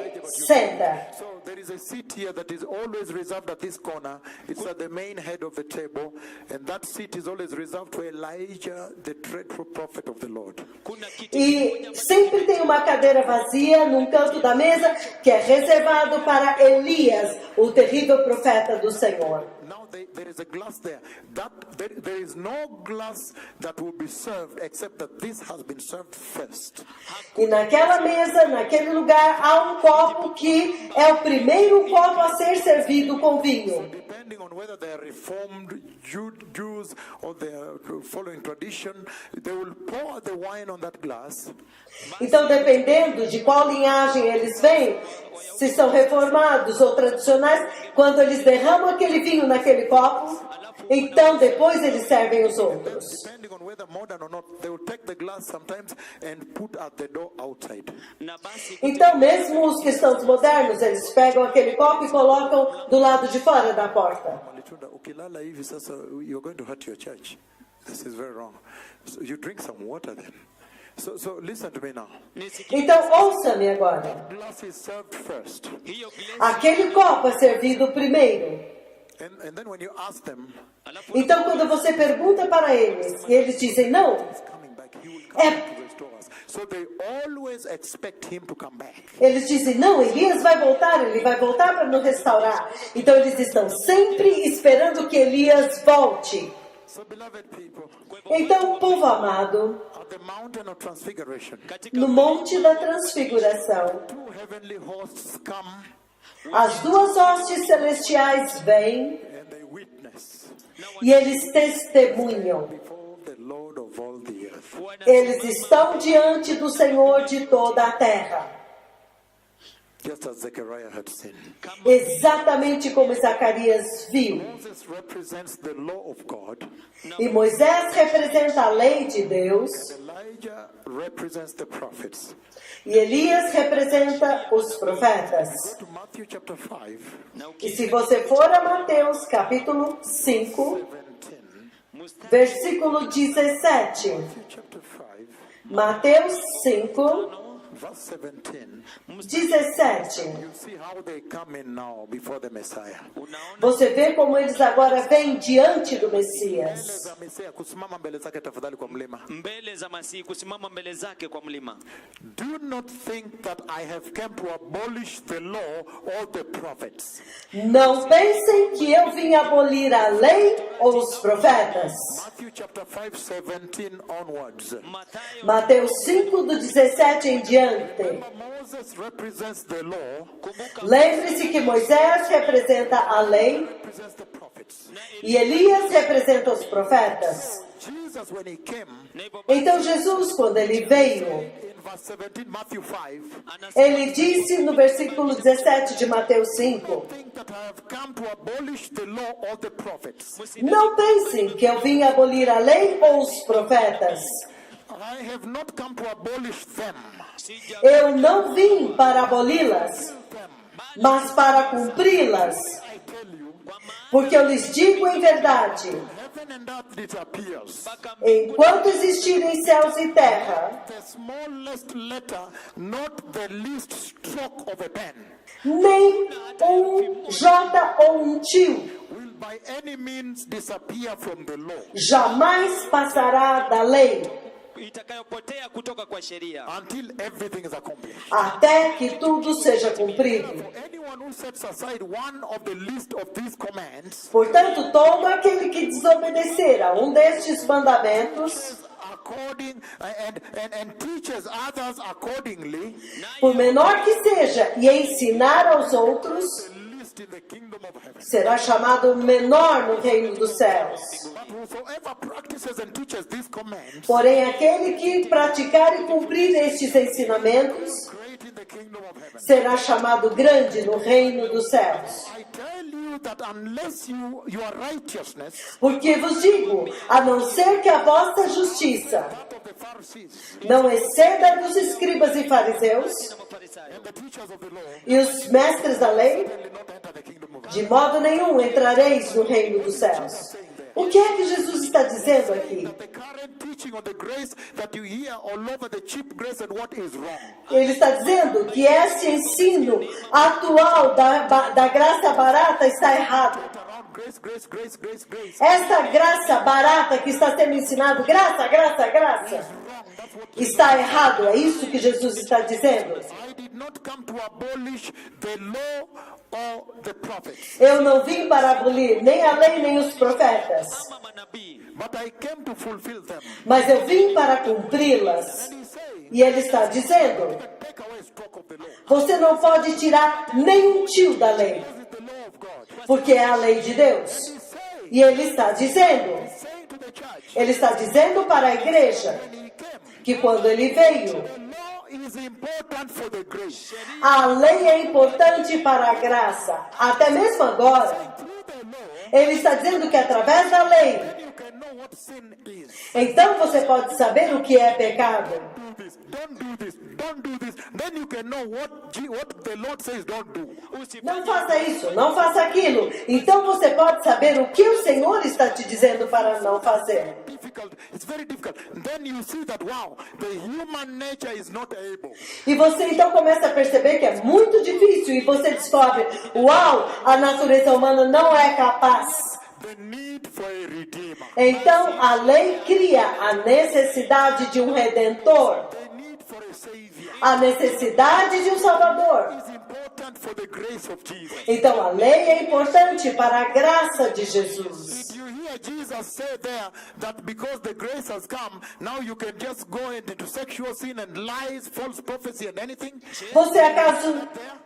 senta. So there is a seat here that is always reserved at this corner. It's at the main head of the table. And that seat is always reserved to Elijah, the dreadful prophet of the Lord. kuna kiti E sempre tem uma cadeira vazia num canto da mesa que é reservado para Elias, o terrível profeta do Senhor. Now there is a glass there. There is no glass that will be served except that this has been served first. E naquela mesa, naquele lugar, há um copo que é o primeiro copo a ser servido com vinho. Depending on whether they are Reformed Jews or they are following tradition, they will pour the wine on that glass. Então, dependendo de qual linhagem eles vêm, se são reformados ou tradicionais, quando eles derramam aquele vinho naquele copo, então depois eles servem os outros. Depending on whether modern or not, they will take the glass sometimes and put at the door outside. na basi Então, mesmo os cristãos modernos, eles pegam aquele copo e colocam do lado de fora da porta. Malitunda, ukilala hivi sasa, you're going to hurt your church. This is very wrong. So you drink some water then. So listen to me now. nisikie Então, ouça-me agora. Glass is served first. hiyo glesi Aquele copo é servido primeiro. And then when you ask them, alafu Então, quando você pergunta para eles, e eles dizem não, he's coming back, he will come É- back to restore us. So they always expect him to come back. eles dizem não, Elias vai voltar, ele vai voltar para nos restaurar. Então, eles estão sempre esperando que Elias volte. So beloved people, Então, povo amado, at the mountain of transfiguration, katika no Monte da Transfiguração, two heavenly hosts come as duas hostes celestiais vêm and they witness e eles testemunham. before the Lord of all the earth. Eles estão diante do Senhor de toda a terra. Just as Zechariah had seen. Exatamente como Zacarias viu. Moses represents the law of God. E Moisés representa a lei de Deus. Elijah represents the prophets. E Elias representa os profetas. Go to Matthew chapter 5, na E se você for a Mateus capítulo 5, 17. versículo 17. Matthew chapter 5, Mateus 5, verse 17. 17. You see how they come in now before the Messiah. unaona Você vê como eles agora vêm diante do Messias. Mbele za Messiah kusimama mbele zake tafadhali kwa mlima. mbele za masihi kusimama mbele zake kwa mlima. Do not think that I have come to abolish the law or the prophets. Não pensem que eu vim abolir a lei ou os profetas. Matthew chapter 5, 17 onwards. Mathayo Mateus 5, do 17 em diante. Moses represents the law, kumbuka Lembre-se que Moisés representa a lei represents the prophets. e Elias representa os profetas. Jesus, when he came, na hivyo Então Jesus, quando ele veio, in verse 17, Matthew 5, Ele disse no versículo 17 de Mateus 5: think that I have come to abolish the law or the prophets. Não pensem que eu vim abolir a lei ou os profetas. I have not come to abolish them. Eu não vim para aboli-las, mas para cumpri-las. I tell you, Porque eu lhes digo em verdade: heaven and earth disappears. enquanto existirem céus e terra, The smallest letter, not the least stroke of a pen, nem J ou tio will by any means disappear from the law jamais passará da lei, itakayopotea kutoka kwa sheria until everything is accomplished. até que tudo seja cumprido. Anyone who sets aside one of the list of these commands Portanto, todo aquele que desobedecer a um destes mandamentos, according and teaches others accordingly, por menor que seja, e ensinar aos outros, the least in the kingdom of heaven. será chamado menor no reino dos céus. But whosoever practices and teaches these commands, Porém, aquele que praticar e cumprir estes ensinamentos, great in the kingdom of heaven. será chamado grande no reino dos céus. I tell you that unless your righteousness, Porque vos digo, a não ser que a vossa justiça that of the Pharisees não exceda dos escribas e fariseus and the teachers of the law, e os mestres da lei, will not enter the kingdom of heaven. de modo nenhum entrareis no reino dos céus. O que é que Jesus está dizendo aqui? The current teaching of the grace that you hear all over the cheap grace and what is wrong. Ele está dizendo que este ensino atual da graça barata está errado. Around grace, grace, grace, grace, grace. Esta graça barata que está sendo ensinado, graça, graça, graça, está errado. É isso que Jesus está dizendo. I did not come to abolish the law or the prophets, Eu não vim para abolir nem a lei nem os profetas, ama manabii but I came to fulfill them. mas eu vim para cumpri-las. He's saying, E ele está dizendo: take away stroke of the law. você não pode tirar nem tio da lei, This is the law of God. porque é a lei de Deus. He's saying, E ele está dizendo, saying to the church, ele está dizendo para a igreja when he came, que quando ele veio, the law is important for the grace. a lei é importante para a graça. Até mesmo agora, Through the law, ele está dizendo que através da lei, you can know what sin is. então você pode saber o que é pecado. Do this, don't do this, don't do this. Then you can know what the Lord says don't do. Não faça isso, não faça aquilo. Então você pode saber o que o Senhor está te dizendo para não fazer. Difficult. It's very difficult. Then you see that wow, the human nature is not able. E você então começa a perceber que é muito difícil e você descobre, uau, a natureza humana não é capaz. The need for a redeemer. Então a lei cria a necessidade de um redentor, The need for a savior a necessidade de um salvador. is important for the grace of Jesus. Então a lei é importante para a graça de Jesus. Did you hear Jesus say there that because the grace has come, now you can just go into sexual sin and lies, false prophecy and anything?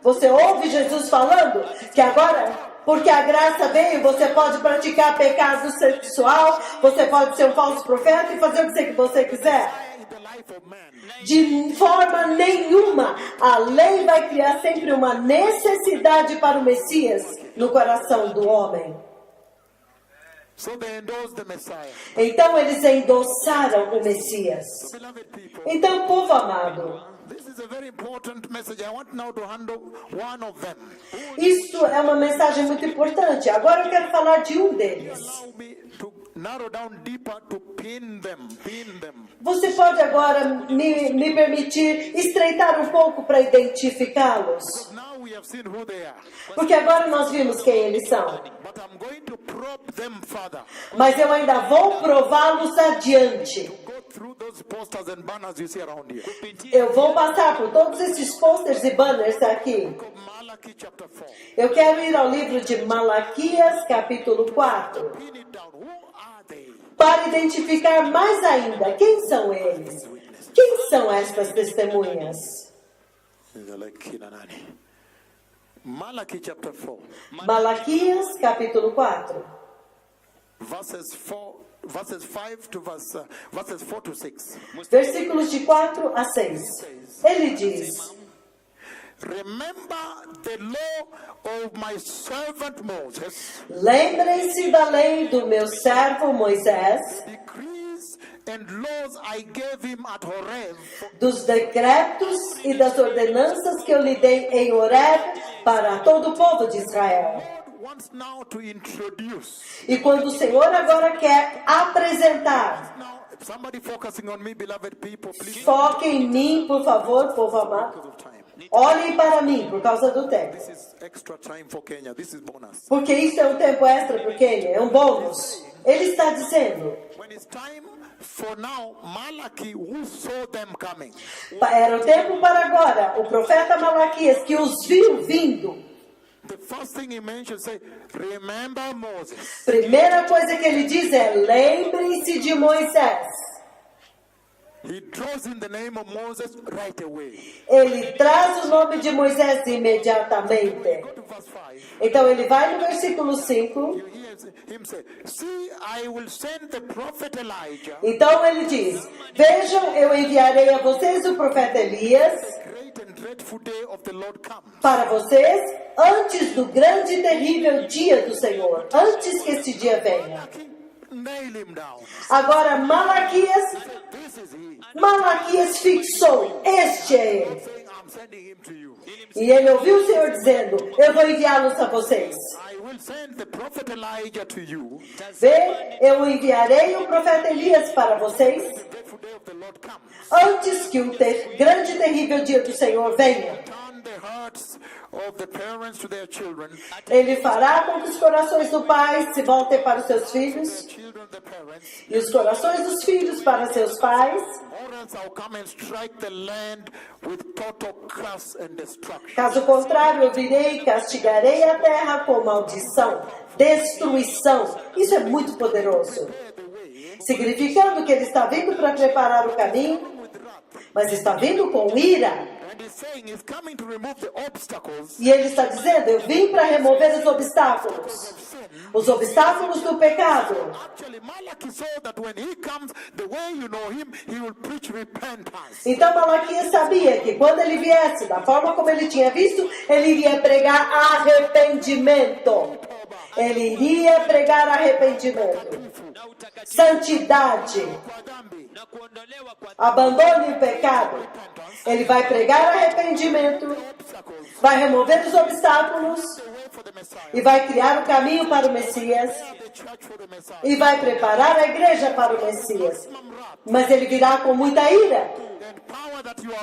Você ouve Jesus falando que agora, porque a graça veio, você pode praticar pecado sexual, você pode ser um falso profeta e fazer o que você quiser? In the life of man. De forma nenhuma, a lei vai criar sempre uma necessidade para o Messias no coração do homem. So they endorsed the Messiah. Então eles endossaram o Messias. Beloved people, Então, povo amado, this is a very important message. I want now to handle one of them. isto é uma mensagem muito importante. Agora eu quero falar de um deles. Allow me to narrow down deeper to pin them. Você pode agora me permitir estreitar um pouco para identificá-los? Now we have seen who they are. Porque agora nós vimos quem eles são. But I'm going to probe them further. Mas eu ainda vou prová-los adiante. Go through those posters and banners you see around here. Eu vou passar por todos esses posters e banners aqui. Malachi chapter 4. Eu quero ir ao livro de Malaquias, capítulo 4, Pin it down. Who are they? para identificar mais ainda quem são eles. Quem são estas testemunhas? Malachi chapter 4. Malaquias, capítulo 4. verses 5 to verses 4 to 6. Versículos de 4 a 6. Ele diz: Remember the law of my servant Moses, lembrem-se da lei do meu servo Moisés, decrees and laws I gave him at Horeb, dos decretos e das ordenanças que eu lhe dei em Horeb para todo o povo de Israel. God wants now to introduce. E quando o Senhor agora quer apresentar, Now, somebody focusing on me, beloved people, please. foque em mim, por favor, povo amado. Because of time. Olhem para mim por causa do tempo. This is extra time for Kenya. This is bonus. Porque isso é um tempo extra para Quênia, é um bônus. Ele está dizendo, When it's time for now, Malachi, who saw them coming, era o tempo para agora, o profeta Malaquias, que os viu vindo. the first thing he mentions, say, remember Moses. Primeira coisa que ele diz é, lembrem-se de Moisés. He draws in the name of Moses right away. Ele traz o nome de Moisés imediatamente. Go to verse 5. Então ele vai no versículo 5. You hear him say, see, I will send the prophet Elijah, Então ele diz, vejam, eu enviarei a vocês o profeta Elias great and dreadful day of the Lord come. para vocês antes do grande e terrível dia do Senhor, antes que esse dia venha. Nail him down. Agora Malaquias This is he. fixou, este é ele. Saying, I'm sending him to you. E ele ouviu o Senhor dizendo, eu vou enviá-los a vocês. I will send the prophet Elijah to you. Vê, eu enviarei o profeta Elias para vocês The dreadful day of the Lord comes. antes que o grande e terrível dia do Senhor venha. Turn the hearts of the parents to their children, Ele fará com que os corações do pai se voltem para os seus filhos children the parents, e os corações dos filhos para seus pais. or else I'll come and strike the land with total curse and destruction. Caso contrário, eu virei e castigarei a terra com maldição, destruição. Isso é muito poderoso. The way, Significando que ele está vindo para preparar o caminho, with wrath. mas está vindo com ira. And he's saying he's coming to remove the obstacles E ele está dizendo, eu vim para remover os obstáculos. Os obstáculos do pecado. Actually, Malachi saw that when he comes, the way you know him, he will preach repentance. Então Malaquias sabia que quando ele viesse, da forma como ele tinha visto, ele iria pregar arrependimento. Ele iria pregar arrependimento. na utakatifu Santidade. Kwa dhambi, na kuondolewa kwa Abandone o pecado. Ele vai pregar arrependimento. obstacles, Vai remover os obstáculos. the way for the Messiah, E vai criar o caminho para o Messias. the church for the Messiah. E vai preparar a igreja para o Messias. Mas ele virá com muita ira. And power that you are